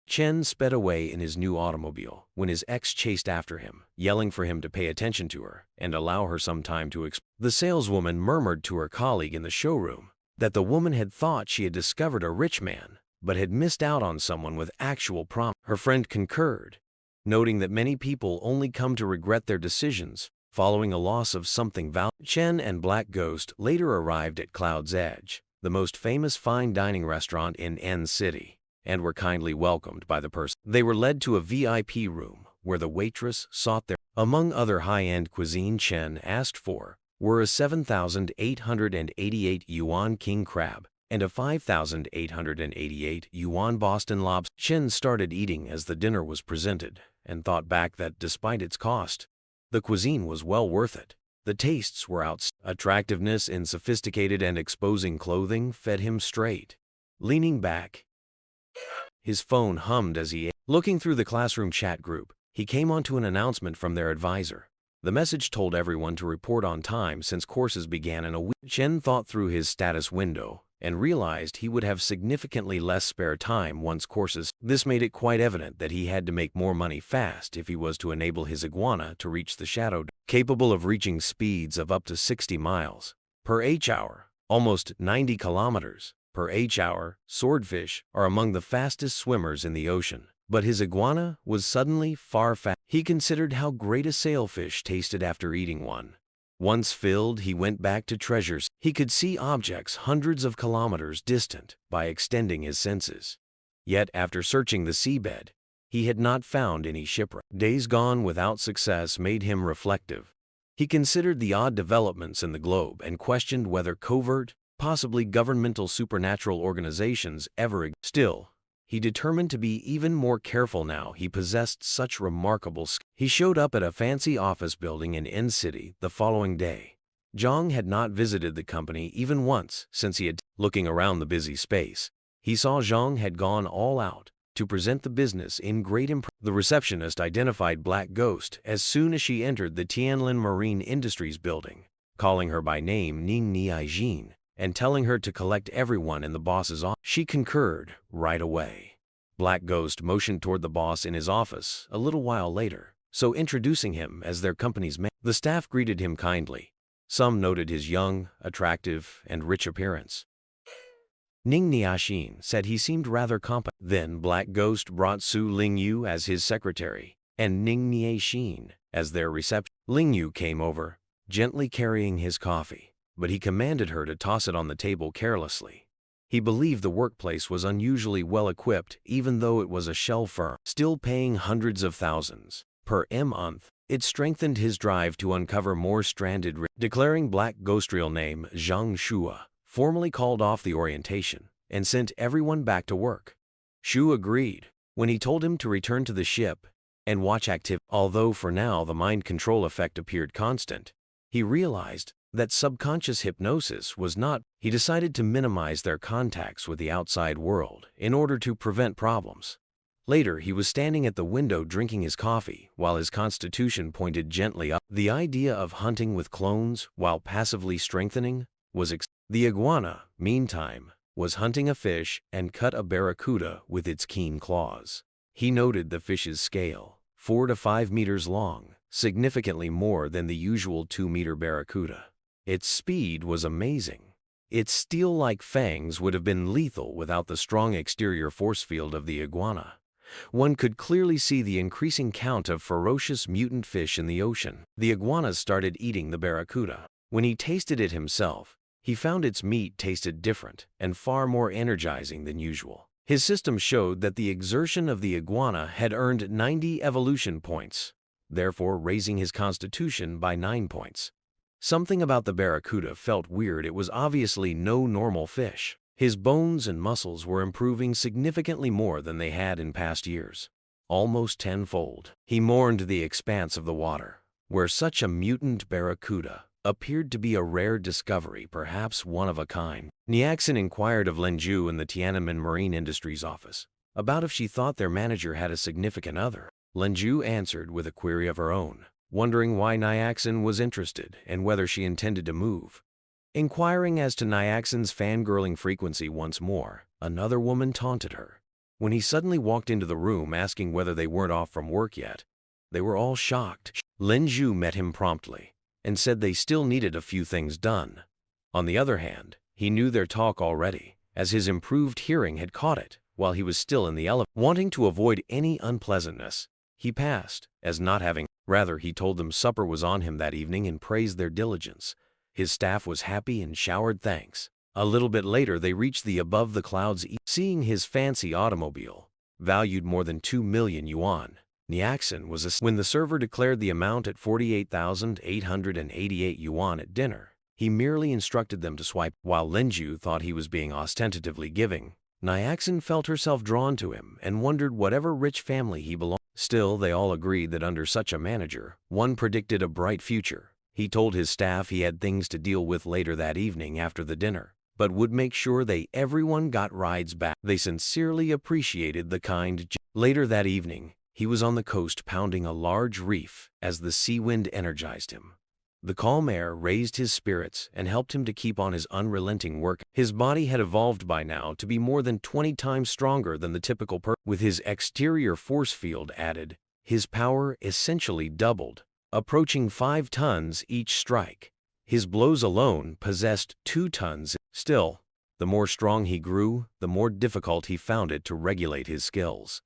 Chen sped away in his new automobile when his ex chased after him, yelling for him to pay attention to her and allow her some time to explain. The saleswoman murmured to her colleague in the showroom that the woman had thought she had discovered a rich man, but had missed out on someone with actual promise. Her friend concurred, noting that many people only come to regret their decisions following a loss of something valuable. Chen and Black Ghost later arrived at Cloud's Edge, the most famous fine dining restaurant in N City, and were kindly welcomed by the person. They were led to a VIP room where the waitress sought their. Among other high-end cuisine Chen asked for were a 7,888 yuan king crab and a 5,888 yuan Boston lobster. Chen started eating as the dinner was presented and thought back that despite its cost, the cuisine was well worth it. The tastes were outstanding. Attractiveness in sophisticated and exposing clothing fed him straight. Leaning back, his phone hummed as he ate. Looking through the classroom chat group, he came onto an announcement from their advisor. The message told everyone to report on time since courses began in a week. Chen thought through his status window and realized he would have significantly less spare time once courses. This made it quite evident that he had to make more money fast if he was to enable his iguana to reach the shadow. Capable of reaching speeds of up to 60 miles per h-hour, almost 90 kilometers per h-hour, swordfish are among the fastest swimmers in the ocean. But his iguana was suddenly far faster. He considered how great a sailfish tasted after eating one. Once filled, he went back to treasures. He could see objects hundreds of kilometers distant by extending his senses. Yet after searching the seabed, he had not found any shipwreck. Days gone without success made him reflective. He considered the odd developments in the globe and questioned whether covert, possibly governmental supernatural organizations ever existed. Still, he determined to be even more careful now he possessed such remarkable skills. He showed up at a fancy office building in N City the following day. Zhang had not visited the company even once since he had. Looking around the busy space, he saw Zhang had gone all out to present the business in great impress. The receptionist identified Black Ghost as soon as she entered the Tianlin Marine Industries building, calling her by name Ning Niaijin and telling her to collect everyone in the boss's office. She concurred right away. Black Ghost motioned toward the boss in his office a little while later, so introducing him as their company's man. The staff greeted him kindly. Some noted his young, attractive, and rich appearance. Ning Niaxin said he seemed rather competent. Then Black Ghost brought Su Lingyu as his secretary and Ning Niaxin as their receptionist. Lingyu came over, gently carrying his coffee, but he commanded her to toss it on the table carelessly. He believed the workplace was unusually well equipped even though it was a shell firm, still paying hundreds of thousands per month. It strengthened his drive to uncover more stranded. Declaring Black Ghost's real name Zhang Shua, formally called off the orientation and sent everyone back to work. Shu agreed when he told him to return to the ship and watch activity. Although for now the mind control effect appeared constant, he realized that subconscious hypnosis was not. He decided to minimize their contacts with the outside world in order to prevent problems. Later, he was standing at the window drinking his coffee while his constitution pointed gently up. The idea of hunting with clones while passively strengthening was. The iguana, meantime, was hunting a fish and cut a barracuda with its keen claws. He noted the fish's scale, 4 to 5 meters long, significantly more than the usual 2-meter barracuda. Its speed was amazing. Its steel-like fangs would have been lethal without the strong exterior force field of the iguana. One could clearly see the increasing count of ferocious mutant fish in the ocean. The iguana started eating the barracuda. When he tasted it himself, he found its meat tasted different and far more energizing than usual. His system showed that the exertion of the iguana had earned 90 evolution points, therefore raising his constitution by 9 points. Something about the barracuda felt weird. It was obviously no normal fish. His bones and muscles were improving significantly more than they had in past years, almost tenfold. He mourned the expanse of the water, where such a mutant barracuda appeared to be a rare discovery, perhaps one of a kind. Niaxin inquired of Lenju in the Tiananmen Marine Industries office about if she thought their manager had a significant other. Lenju answered with a query of her own, wondering why Niaxin was interested and whether she intended to move. Inquiring as to Nyaxin's fangirling frequency once more, another woman taunted her. When he suddenly walked into the room asking whether they weren't off from work yet, they were all shocked. Lin Zhu met him promptly and said they still needed a few things done. On the other hand, he knew their talk already, as his improved hearing had caught it while he was still in the elevator. Wanting to avoid any unpleasantness, he passed as not having. Rather, he told them supper was on him that evening and praised their diligence. His staff was happy and showered thanks. A little bit later, they reached the above the clouds. Seeing his fancy automobile, valued more than 2 million yuan, Nyaxin was when the server declared the amount at 48,888 yuan at dinner. He merely instructed them to swipe. While Linju thought he was being ostentatively giving, Nyaxin felt herself drawn to him and wondered whatever rich family he belonged. Still, they all agreed that under such a manager, one predicted a bright future. He told his staff he had things to deal with later that evening after the dinner, but would make sure everyone got rides back. They sincerely appreciated the kind. Later that evening, he was on the coast pounding a large reef as the sea wind energized him. The calm air raised his spirits and helped him to keep on his unrelenting work. His body had evolved by now to be more than 20 times stronger than the typical person. With his exterior force field added, his power essentially doubled, approaching 5 tons each strike. His blows alone possessed 2 tons. Still, the more strong he grew, the more difficult he found it to regulate his skills.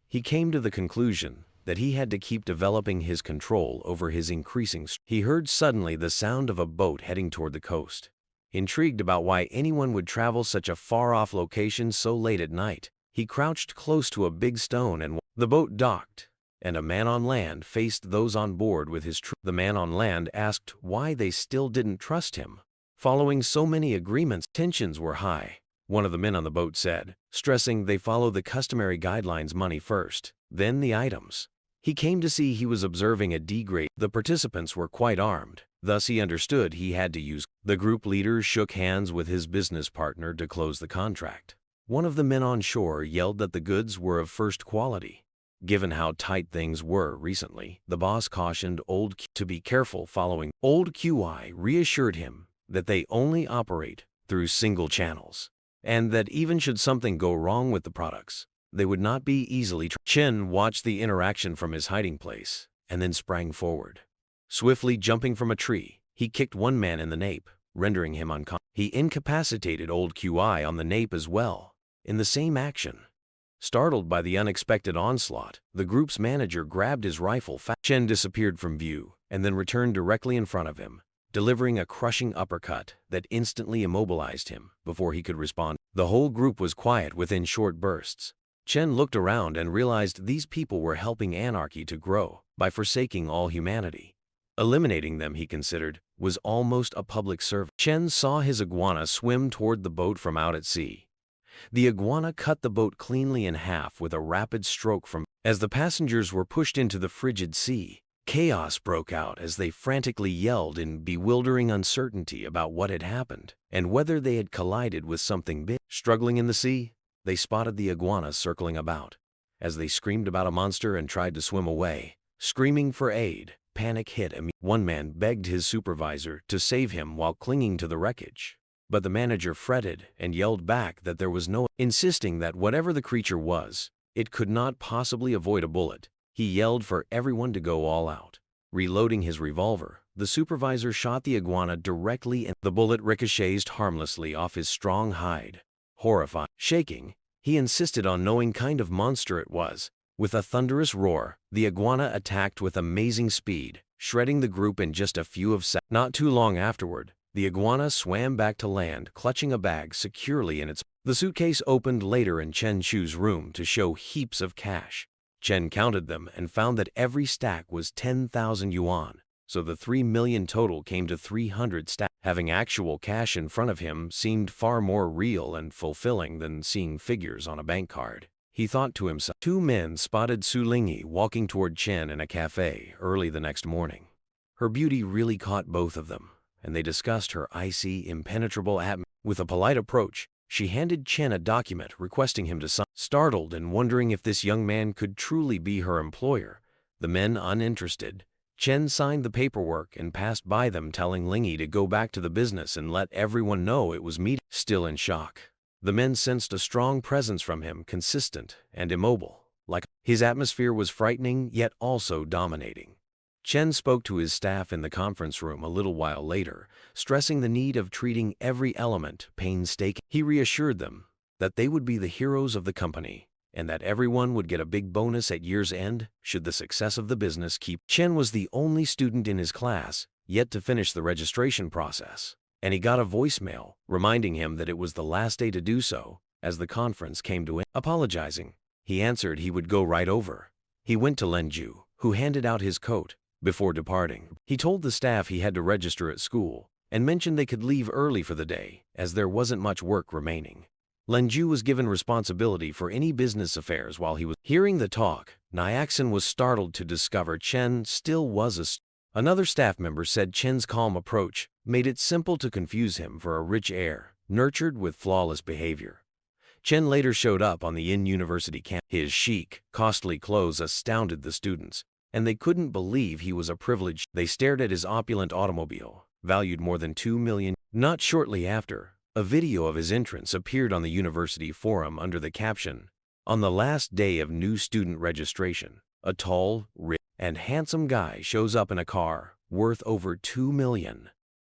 He came to the conclusion that he had to keep developing his control over his increasing strength. He heard suddenly the sound of a boat heading toward the coast. Intrigued about why anyone would travel such a far-off location so late at night, he crouched close to a big stone and the boat docked, and a man on land faced those on board with his The man on land asked why they still didn't trust him. Following so many agreements, tensions were high. One of the men on the boat said, stressing they follow the customary guidelines: money first, then the items. He came to see he was observing a D-grade. The participants were quite armed, thus he understood he had to use. The group leader shook hands with his business partner to close the contract. One of the men on shore yelled that the goods were of first quality. Given how tight things were recently, the boss cautioned Old Q to be careful following. Old QI reassured him that they only operate through single channels, and that even should something go wrong with the products, they would not be easily. Chen watched the interaction from his hiding place and then sprang forward. Swiftly jumping from a tree, he kicked one man in the nape, rendering him unconscious. He incapacitated Old QI on the nape as well, in the same action. Startled by the unexpected onslaught, the group's manager grabbed his rifle. Chen disappeared from view and then returned directly in front of him, delivering a crushing uppercut that instantly immobilized him before he could respond. The whole group was quiet within short bursts. Chen looked around and realized these people were helping anarchy to grow by forsaking all humanity. Eliminating them, he considered, was almost a public service. Chen saw his iguana swim toward the boat from out at sea. The iguana cut the boat cleanly in half with a rapid stroke from. As the passengers were pushed into the frigid sea, chaos broke out as they frantically yelled in bewildering uncertainty about what had happened and whether they had collided with something big. Struggling in the sea, they spotted the iguana circling about. As they screamed about a monster and tried to swim away, screaming for aid, panic hit him. One man begged his supervisor to save him while clinging to the wreckage, but the manager fretted and yelled back that there was no, insisting that whatever the creature was, it could not possibly avoid a bullet. He yelled for everyone to go all out. Reloading his revolver, the supervisor shot the iguana directly and the bullet ricocheted harmlessly off his strong hide. Horrified, shaking, he insisted on knowing kind of monster it was. With a thunderous roar, the iguana attacked with amazing speed, shredding the group in just a few of seconds. Not too long afterward, the iguana swam back to land, clutching a bag securely in its. The suitcase opened later in Chen Chu's room to show heaps of cash. Chen counted them and found that every stack was 10,000 yuan, so the 3 million total came to 300 stacks. Having actual cash in front of him seemed far more real and fulfilling than seeing figures on a bank card. He thought to himself. 2 men spotted Su Lingyi walking toward Chen in a cafe early the next morning. Her beauty really caught both of them, and they discussed her icy, impenetrable atmosphere. With a polite approach, she handed Chen a document requesting him to sign. Startled and wondering if this young man could truly be her employer, the men uninterested, Chen signed the paperwork and passed by them, telling Lingy to go back to the business and let everyone know it was me. Still in shock, the men sensed a strong presence from him, consistent and immobile. His atmosphere was frightening yet also dominating. Chen spoke to his staff in the conference room a little while later, stressing the need of treating every element painstakingly. He reassured them that they would be the heroes of the company and that everyone would get a big bonus at year's end should the success of the business keep. Chen was the only student in his class yet to finish the registration process, and he got a voicemail reminding him that it was the last day to do so as the conference came to an end. Apologizing, he answered he would go right over. He went to Lenju, who handed out his coat. Before departing, he told the staff he had to register at school and mentioned they could leave early for the day as there wasn't much work remaining. Lenju was given responsibility for any business affairs while he was hearing the talk. Nyaxin was startled to discover Chen still was Another staff member said Chen's calm approach made it simple to confuse him for a rich heir, nurtured with flawless behavior. Chen later showed up on the in-university campus. His chic, costly clothes astounded the students, and they couldn't believe he was a privileged. They stared at his opulent automobile, valued more than 2 million. Not shortly after, a video of his entrance appeared on the university forum under the caption, "On the last day of new student registration, a tall, rich, and handsome guy shows up in a car worth over 2 million.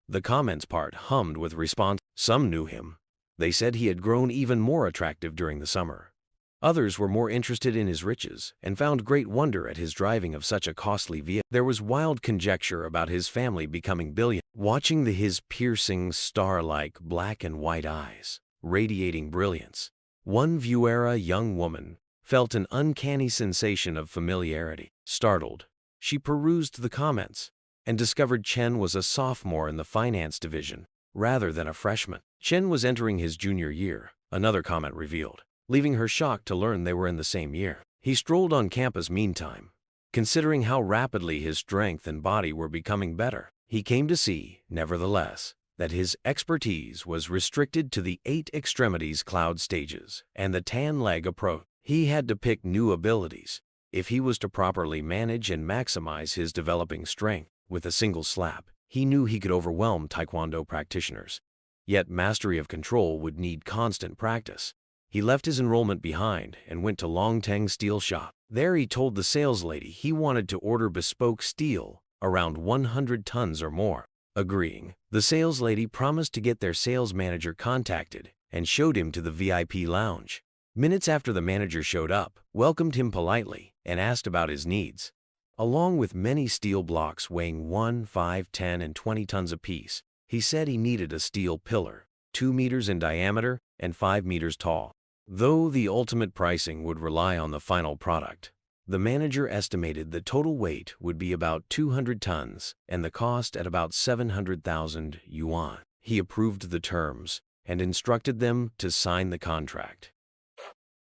The comments part hummed with response. Some knew him. They said he had grown even more attractive during the summer. Others were more interested in his riches and found great wonder at his driving of such a costly vehicle. There was wild conjecture about his family becoming billionaires. Watching his piercing, star-like black and white eyes, radiating brilliance, one viewer, a young woman, felt an uncanny sensation of familiarity. Startled, she perused the comments and discovered Chen was a sophomore in the finance division rather than a freshman. Chen was entering his junior year, another comment revealed, leaving her shocked to learn they were in the same year. He strolled on campus meantime, considering how rapidly his strength and body were becoming better. He came to see, nevertheless, that his expertise was restricted to the 8 extremities cloud stages and the tan leg approach. He had to pick new abilities if he was to properly manage and maximize his developing strength. With a single slap, he knew he could overwhelm Taekwondo practitioners. Yet mastery of control would need constant practice. He left his enrollment behind and went to Longteng Steel Shop. There he told the sales lady he wanted to order bespoke steel, around 100 tons or more. Agreeing, the sales lady promised to get their sales manager contacted and showed him to the VIP lounge. Minutes after the manager showed up, welcomed him politely, and asked about his needs. Along with many steel blocks weighing 1, 5, 10, and 20 tons apiece, he said he needed a steel pillar, 2 meters in diameter and 5 meters tall. Though the ultimate pricing would rely on the final product, the manager estimated the total weight would be about 200 tons and the cost at about 700,000 yuan. He approved the terms and instructed them to sign the contract.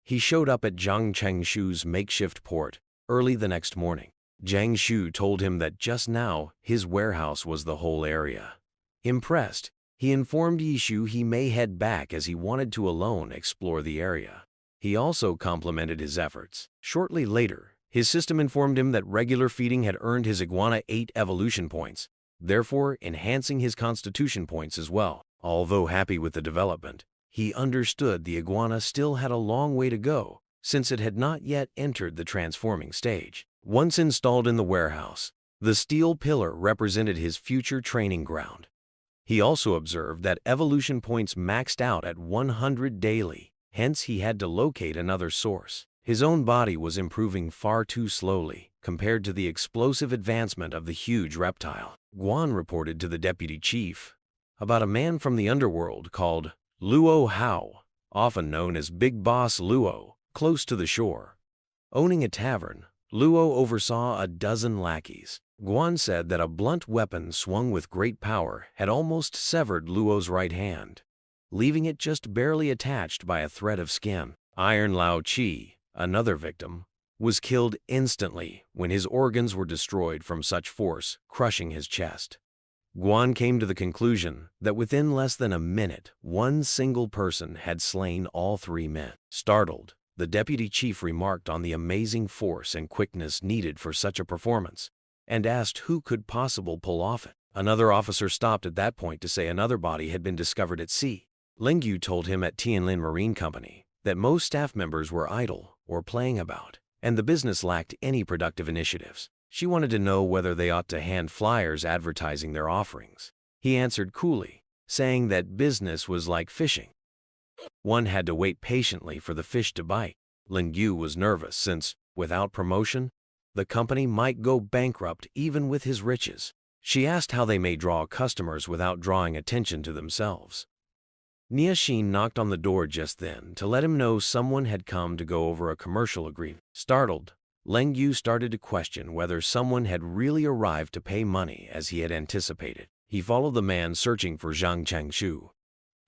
He showed up at Zhang Chengshu's makeshift port early the next morning. Zhang Shu told him that just now his warehouse was the whole area. Impressed, he informed Yishu he may head back as he wanted to alone explore the area. He also complimented his efforts. Shortly later, his system informed him that regular feeding had earned his iguana 8 evolution points, therefore enhancing his constitution points as well. Although happy with the development, he understood the iguana still had a long way to go since it had not yet entered the transforming stage. Once installed in the warehouse, the steel pillar represented his future training ground. He also observed that evolution points maxed out at 100 daily, hence he had to locate another source. His own body was improving far too slowly compared to the explosive advancement of the huge reptile. Guan reported to the deputy chief about a man from the underworld called Luo Hao, often known as Big Boss Luo, close to the shore. Owning a tavern, Luo oversaw a dozen lackeys. Guan said that a blunt weapon swung with great power had almost severed Luo's right hand, leaving it just barely attached by a thread of skin. Iron Lao Chi, another victim, was killed instantly when his organs were destroyed from such force, crushing his chest. Guan came to the conclusion that within less than a minute, one single person had slain all 3 men. Startled, the deputy chief remarked on the amazing force and quickness needed for such a performance. and asked who could possibly pull off it. Another officer stopped at that point to say another body had been discovered at sea. Ling Yu told him at Tianlin Marine Company that most staff members were idle or playing about, and the business lacked any productive initiatives. She wanted to know whether they ought to hand flyers advertising their offerings. He answered coolly, saying that business was like fishing. One had to wait patiently for the fish to bite. Ling Yu was nervous since, without promotion, the company might go bankrupt even with his riches. She asked how they may draw customers without drawing attention to themselves. Niashin knocked on the door just then to let him know someone had come to go over a commercial agreement. Startled, Ling Yu started to question whether someone had really arrived to pay money as he had anticipated. He followed the man searching for Zhang Changshu.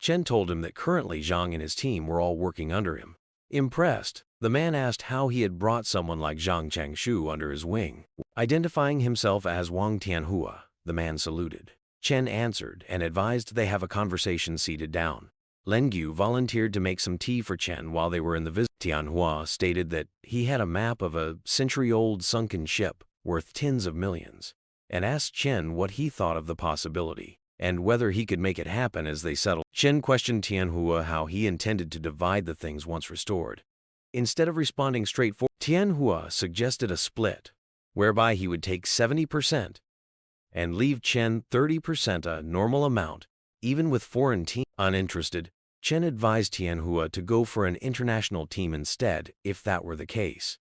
Chen told him that currently Zhang and his team were all working under him. Impressed, the man asked how he had brought someone like Zhang Changshu under his wing. Identifying himself as Wang Tianhua, the man saluted. Chen answered and advised they have a conversation seated down. Ling Yu volunteered to make some tea for Chen while they were in the visit. Tianhua stated that he had a map of a century-old sunken ship worth tens of millions, and asked Chen what he thought of the possibility, and whether he could make it happen as they settled. Chen questioned Tianhua how he intended to divide the things once restored. Instead of responding straightforward, Tianhua suggested a split, whereby he would take 70% and leave Chen 30%, a normal amount, even with foreign team. Uninterested, Chen advised Tianhua to go for an international team instead if that were the case.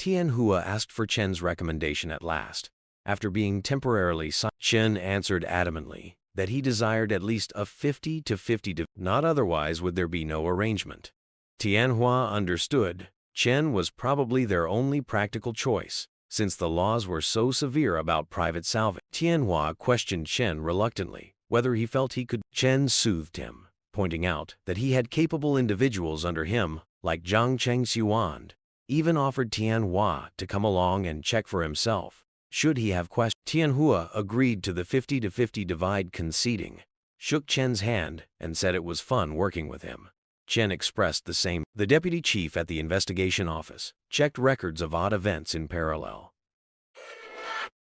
Tianhua asked for Chen's recommendation at last. After being temporarily silent, Chen answered adamantly that he desired at least a 50-50 not otherwise would there be no arrangement. Tianhua understood Chen was probably their only practical choice, since the laws were so severe about private salvage. Tianhua questioned Chen reluctantly whether he felt he could. Chen soothed him, pointing out that he had capable individuals under him like Zhang Chengxuan, even offered Tianhua to come along and check for himself should he have questions. Tianhua agreed to the 50-50 divide, conceding, shook Chen's hand, and said it was fun working with him. Chen expressed the same. The deputy chief at the investigation office checked records of odd events in parallel.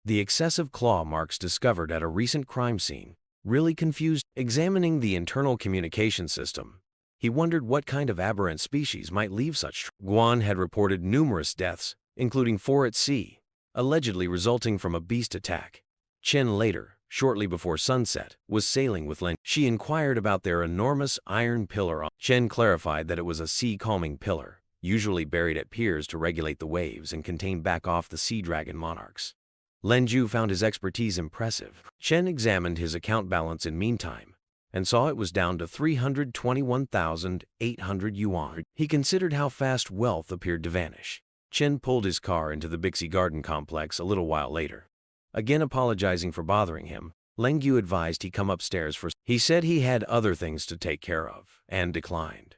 The excessive claw marks discovered at a recent crime scene really confused. Examining the internal communication system, he wondered what kind of aberrant species might leave such. Guan had reported numerous deaths, including 4 at sea, allegedly resulting from a beast attack. Chen later, shortly before sunset, was sailing with Len. She inquired about their enormous iron pillar. Chen clarified that it was a sea-calming pillar, usually buried at piers to regulate the waves and contain back off the sea dragon monarchs. Len Ju found his expertise impressive. Chen examined his account balance in meantime and saw it was down to 321,800 yuan. He considered how fast wealth appeared to vanish. Chen pulled his car into the Bixi Garden complex a little while later. Again apologizing for bothering him, Ling Yu advised he come upstairs for. He said he had other things to take care of, and declined.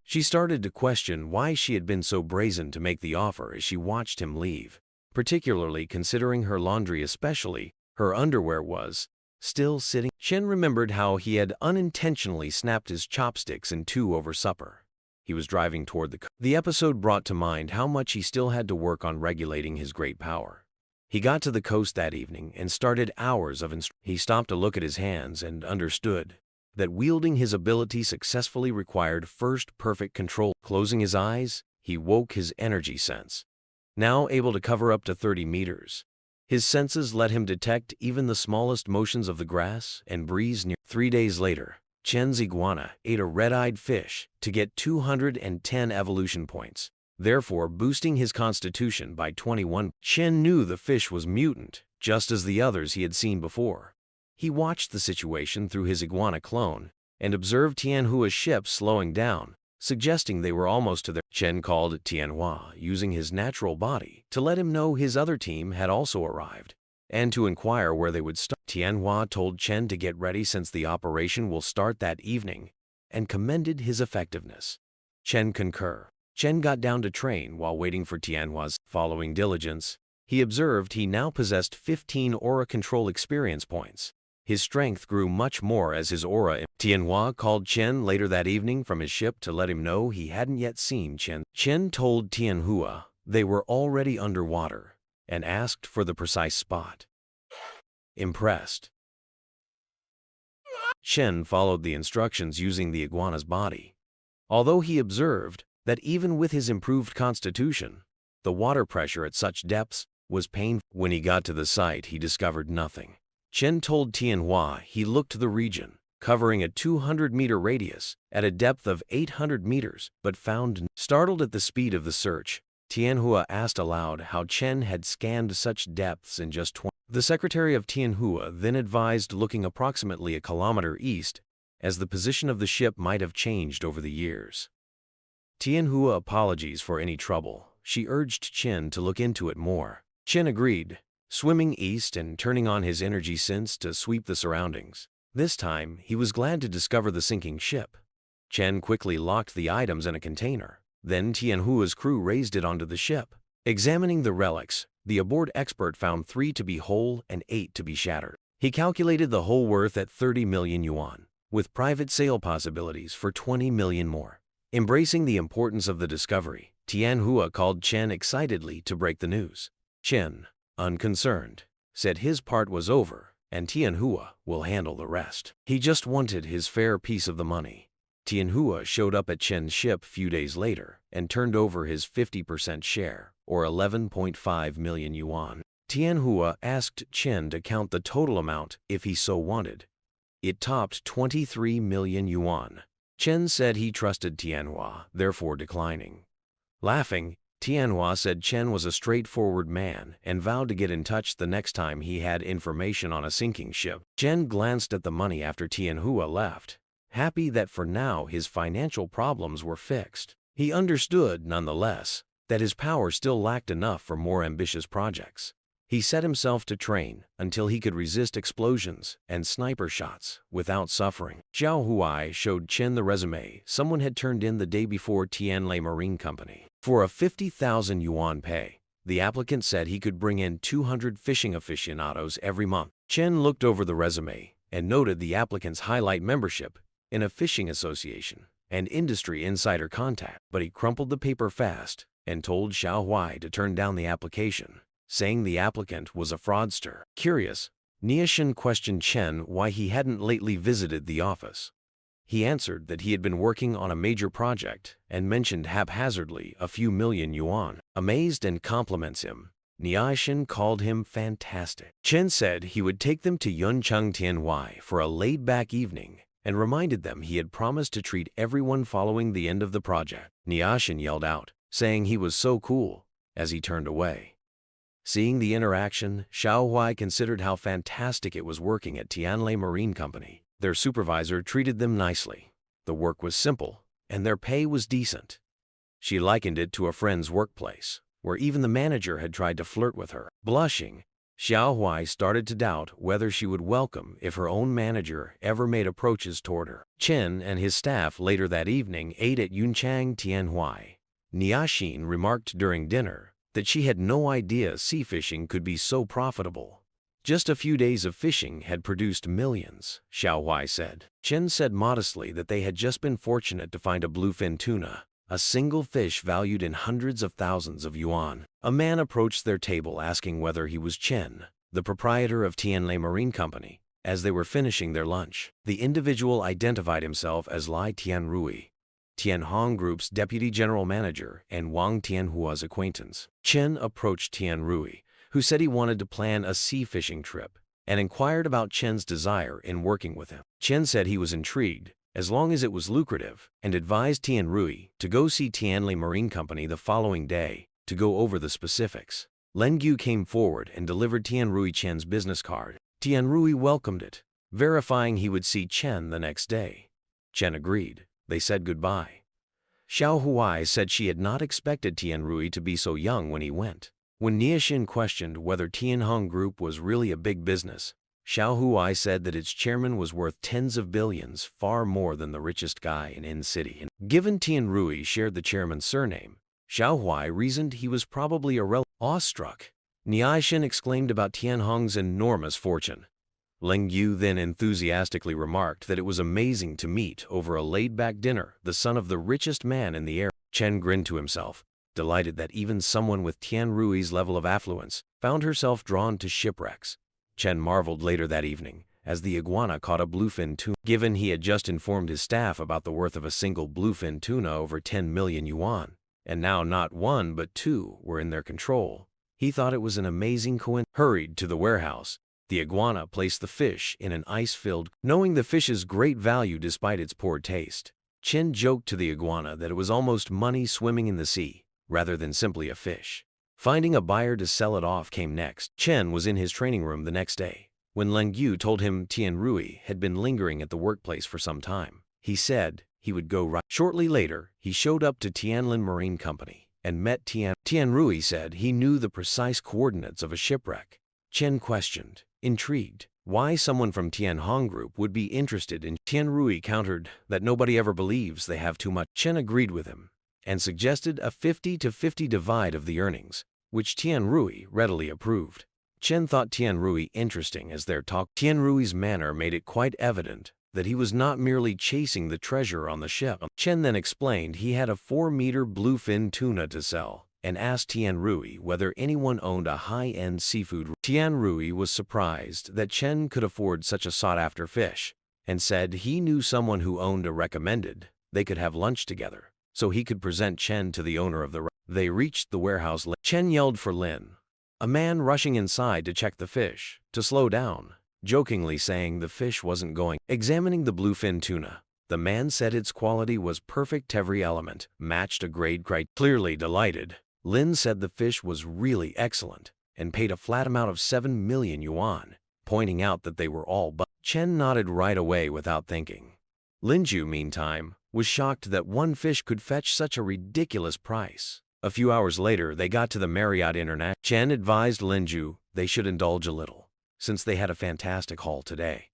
She started to question why she had been so brazen to make the offer as she watched him leave, particularly considering her laundry, especially her underwear, was still sitting. Chen remembered how he had unintentionally snapped his chopsticks in two over supper. He was driving toward the car. The episode brought to mind how much he still had to work on regulating his great power. He got to the coast that evening and started hours of He stopped to look at his hands and understood that wielding his ability successfully required first perfect control. Closing his eyes, he woke his energy sense. Now able to cover up to 30 meters, his senses let him detect even the smallest motions of the grass and breeze near. 3 days later, Chen's iguana ate a red-eyed fish to get 210 evolution points, therefore boosting his constitution by 21. Chen knew the fish was mutant, just as the others he had seen before. He watched the situation through his iguana clone and observed Tianhua's ship slowing down, suggesting they were almost to their. Chen called Tianhua, using his natural body to let him know his other team had also arrived, and to inquire where they would start. Tianhua told Chen to get ready since the operation will start that evening, and commended his effectiveness. Chen concurred. Chen got down to train while waiting for Tianhua's. Following diligence, he observed he now possessed 15 aura control experience points. His strength grew much more as his aura. Tianhua called Chen later that evening from his ship to let him know he hadn't yet seen Chen. Chen told Tianhua they were already underwater and asked for the precise spot. Impressed, Chen followed the instructions using the iguana's body. Although he observed that even with his improved constitution, the water pressure at such depths was painful. When he got to the site, he discovered nothing. Chen told Tianhua he looked the region, covering a 200-meter radius at a depth of 800 meters, but found. Startled at the speed of the search, Tianhua asked aloud how Chen had scanned such depths in just 20. The secretary of Tianhua then advised looking approximately a kilometer east, as the position of the ship might have changed over the years. Tianhua apologies for any trouble. She urged Chen to look into it more. Chen agreed, swimming east and turning on his energy sense to sweep the surroundings. This time, he was glad to discover the sinking ship. Chen quickly locked the items in a container. Then Tianhua's crew raised it onto the ship. Examining the relics, the aboard expert found 3 to be whole and 8 to be shattered. He calculated the whole worth at 30 million yuan, with private sale possibilities for 20 million more. Embracing the importance of the discovery, Tianhua called Chen excitedly to break the news. Chen, unconcerned, said his part was over and Tianhua will handle the rest. He just wanted his fair piece of the money. Tianhua showed up at Chen's ship few days later and turned over his 50% share, or 11.5 million yuan. Tianhua asked Chen to count the total amount if he so wanted. It topped 23 million yuan. Chen said he trusted Tianhua, therefore declining. Laughing, Tianhua said Chen was a straightforward man and vowed to get in touch the next time he had information on a sinking ship. Chen glanced at the money after Tianhua left, happy that for now his financial problems were fixed. He understood, nonetheless, that his power still lacked enough for more ambitious projects. He set himself to train until he could resist explosions and sniper shots without suffering. Xiao Huai showed Chen the resume someone had turned in the day before Tianlai Marine Company. For a 50,000 yuan pay, the applicant said he could bring in 200 fishing aficionados every month. Chen looked over the resume and noted the applicant's highlight membership in a fishing association and industry insider contact, but he crumpled the paper fast and told Xiao Huai to turn down the application, saying the applicant was a fraudster. Curious, Niashin questioned Chen why he hadn't lately visited the office. He answered that he had been working on a major project and mentioned haphazardly a few million yuan. Amazed and compliments him, Niashin called him fantastic. Chen said he would take them to Yuncheng Tianhuai for a laid-back evening and reminded them he had promised to treat everyone following the end of the project. Niashin yelled out, saying he was so cool, as he turned away. Seeing the interaction, Xiao Huai considered how fantastic it was working at Tianlai Marine Company. Their supervisor treated them nicely. The work was simple, and their pay was decent. She likened it to a friend's workplace, where even the manager had tried to flirt with her. Blushing, Xiao Huai started to doubt whether she would welcome if her own manager ever made approaches toward her. Chen and his staff later that evening ate at Yuncheng Tianhuai. Niashin remarked during dinner that she had no idea sea fishing could be so profitable. Just a few days of fishing had produced millions, Xiao Huai said. Chen said modestly that they had just been fortunate to find a bluefin tuna, a single fish valued in hundreds of thousands of yuan. A man approached their table asking whether he was Chen, the proprietor of Tianlai Marine Company, as they were finishing their lunch. The individual identified himself as Lai Tianrui, Tianhong Group's deputy general manager and Wang Tianhua's acquaintance. Chen approached Tianrui, who said he wanted to plan a sea fishing trip, and inquired about Chen's desire in working with him. Chen said he was intrigued, as long as it was lucrative, and advised Tianrui to go see Tianlai Marine Company the following day to go over the specifics. Len Gu came forward and delivered Tianrui Chen's business card. Tianrui welcomed it, verifying he would see Chen the next day. Chen agreed. They said goodbye. Xiao Huai said she had not expected Tianrui to be so young when he went. When Niashin questioned whether Tianhong Group was really a big business, Xiao Huai said that its chairman was worth tens of billions, far more than the richest guy in N-City. Given Tianrui shared the chairman's surname, Xiao Huai reasoned he was probably a relative. Awestruck, Niashin exclaimed about Tianhong's enormous fortune. Ling Yu then enthusiastically remarked that it was amazing to meet over a laid-back dinner the son of the richest man in the area. Chen grinned to himself, delighted that even someone with Tianrui's level of affluence found herself drawn to shipwrecks. Chen marveled later that evening as the iguana caught a bluefin tuna. Given he had just informed his staff about the worth of a single bluefin tuna over 10 million yuan, and now not one but two were in their control, he thought it was an amazing coincidence. Hurried to the warehouse, the iguana placed the fish in an ice-filled. Knowing the fish's great value despite its poor taste, Chen joked to the iguana that it was almost money swimming in the sea, rather than simply a fish. Finding a buyer to sell it off came next. Chen was in his training room the next day when Leng Yu told him Tian Rui had been lingering at the workplace for some time. He said he would go right. Shortly later, he showed up to Tianlin Marine Company and met Tian. Tian Rui said he knew the precise coordinates of a shipwreck. Chen questioned, intrigued, why someone from Tianhong Group would be interested in. Tian Rui countered that nobody ever believes they have too much. Chen agreed with him and suggested a 50-50 divide of the earnings, which Tian Rui readily approved. Chen thought Tian Rui interesting as their talk. Tian Rui's manner made it quite evident that he was not merely chasing the treasure on the ship. Chen then explained he had a 4-meter bluefin tuna to sell and asked Tian Rui whether anyone owned a high-end seafood. Tian Rui was surprised that Chen could afford such a sought-after fish and said he knew someone who owned a recommended. They could have lunch together, so he could present Chen to the owner of the. They reached the warehouse. Chen yelled for Lin, a man rushing inside to check the fish, to slow down, jokingly saying the fish wasn't going. Examining the bluefin tuna, the man said its quality was perfect. Every element matched a grade criteria. Clearly delighted, Lin said the fish was really excellent and paid a flat amount of 7 million yuan, pointing out that they were all but. Chen nodded right away without thinking. Linju, meantime, was shocked that one fish could fetch such a ridiculous price. A few hours later, they got to the Marriott International. Chen advised Linju they should indulge a little, since they had a fantastic haul today.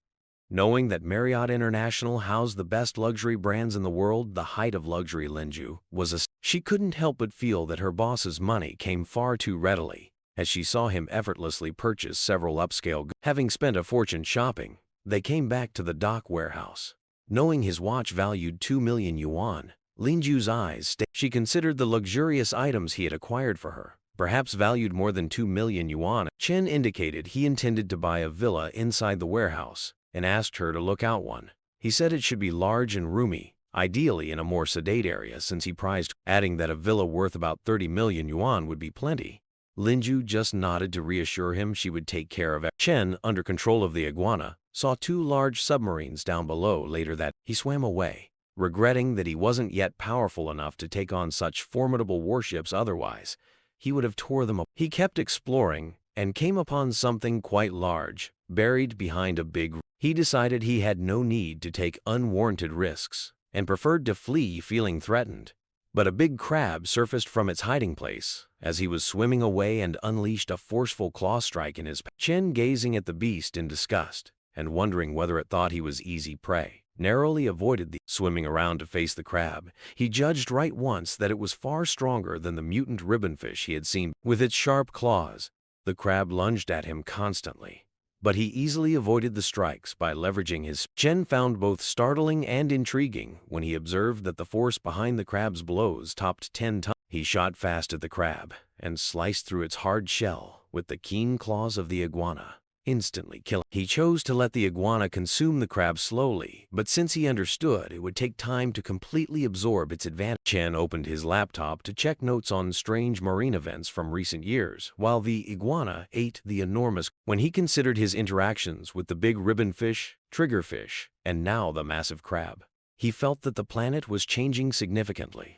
Knowing that Marriott International housed the best luxury brands in the world, the height of luxury, Linju was a. She couldn't help but feel that her boss's money came far too readily, as she saw him effortlessly purchase several upscale goods. Having spent a fortune shopping, they came back to the dock warehouse. Knowing his watch valued 2 million yuan, Linju's eyes. She considered the luxurious items he had acquired for her, perhaps valued more than 2 million yuan. Chen indicated he intended to buy a villa inside the warehouse and asked her to look out one. He said it should be large and roomy, ideally in a more sedate area since he prized, adding that a villa worth about 30 million yuan would be plenty. Linju just nodded to reassure him she would take care of it. Chen, under control of the iguana, saw 2 large submarines down below. Later that he swam away, regretting that he wasn't yet powerful enough to take on such formidable warships. Otherwise, he would have tore them up. He kept exploring and came upon something quite large, buried behind a big. He decided he had no need to take unwarranted risks and preferred to flee feeling threatened. But a big crab surfaced from its hiding place as he was swimming away and unleashed a forceful claw strike in his. Chen, gazing at the beast in disgust and wondering whether it thought he was easy prey, narrowly avoided the. Swimming around to face the crab, he judged right once that it was far stronger than the mutant ribbonfish he had seen. With its sharp claws, the crab lunged at him constantly, but he easily avoided the strikes by leveraging his. Chen found both startling and intriguing when he observed that the force behind the crab's blows topped 10 tons. He shot fast at the crab and sliced through its hard shell with the keen claws of the iguana, instantly killing. He chose to let the iguana consume the crab slowly, but since he understood it would take time to completely absorb its advantage. Chen opened his laptop to check notes on strange marine events from recent years, while the iguana ate the enormous. When he considered his interactions with the big ribbonfish, triggerfish, and now the massive crab, he felt that the planet was changing significantly.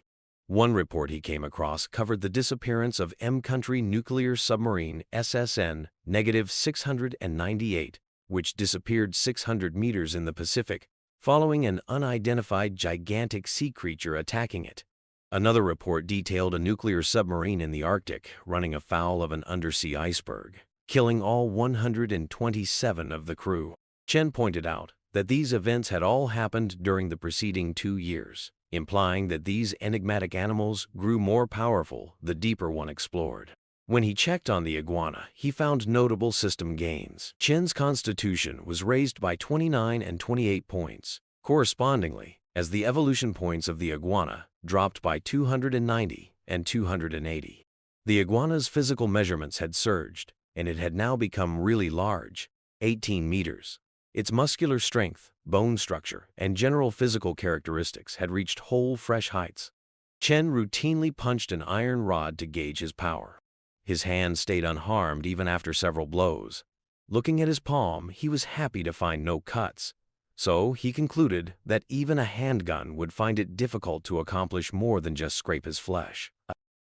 One report he came across covered the disappearance of M-country nuclear submarine SSN-698, which disappeared 600 meters in the Pacific, following an unidentified gigantic sea creature attacking it. Another report detailed a nuclear submarine in the Arctic running afoul of an undersea iceberg, killing all 127 of the crew. Chen pointed out that these events had all happened during the preceding 2 years, implying that these enigmatic animals grew more powerful the deeper one explored. When he checked on the iguana, he found notable system gains. Chen's constitution was raised by 29 and 28 points, correspondingly, as the evolution points of the iguana dropped by 290 and 280. The iguana's physical measurements had surged, and it had now become really large, 18 meters. Its muscular strength, bone structure, and general physical characteristics had reached whole fresh heights. Chen routinely punched an iron rod to gauge his power. His hand stayed unharmed even after several blows. Looking at his palm, he was happy to find no cuts. So he concluded that even a handgun would find it difficult to accomplish more than just scrape his flesh.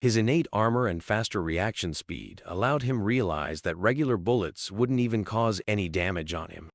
His innate armor and faster reaction speed allowed him realize that regular bullets wouldn't even cause any damage on him.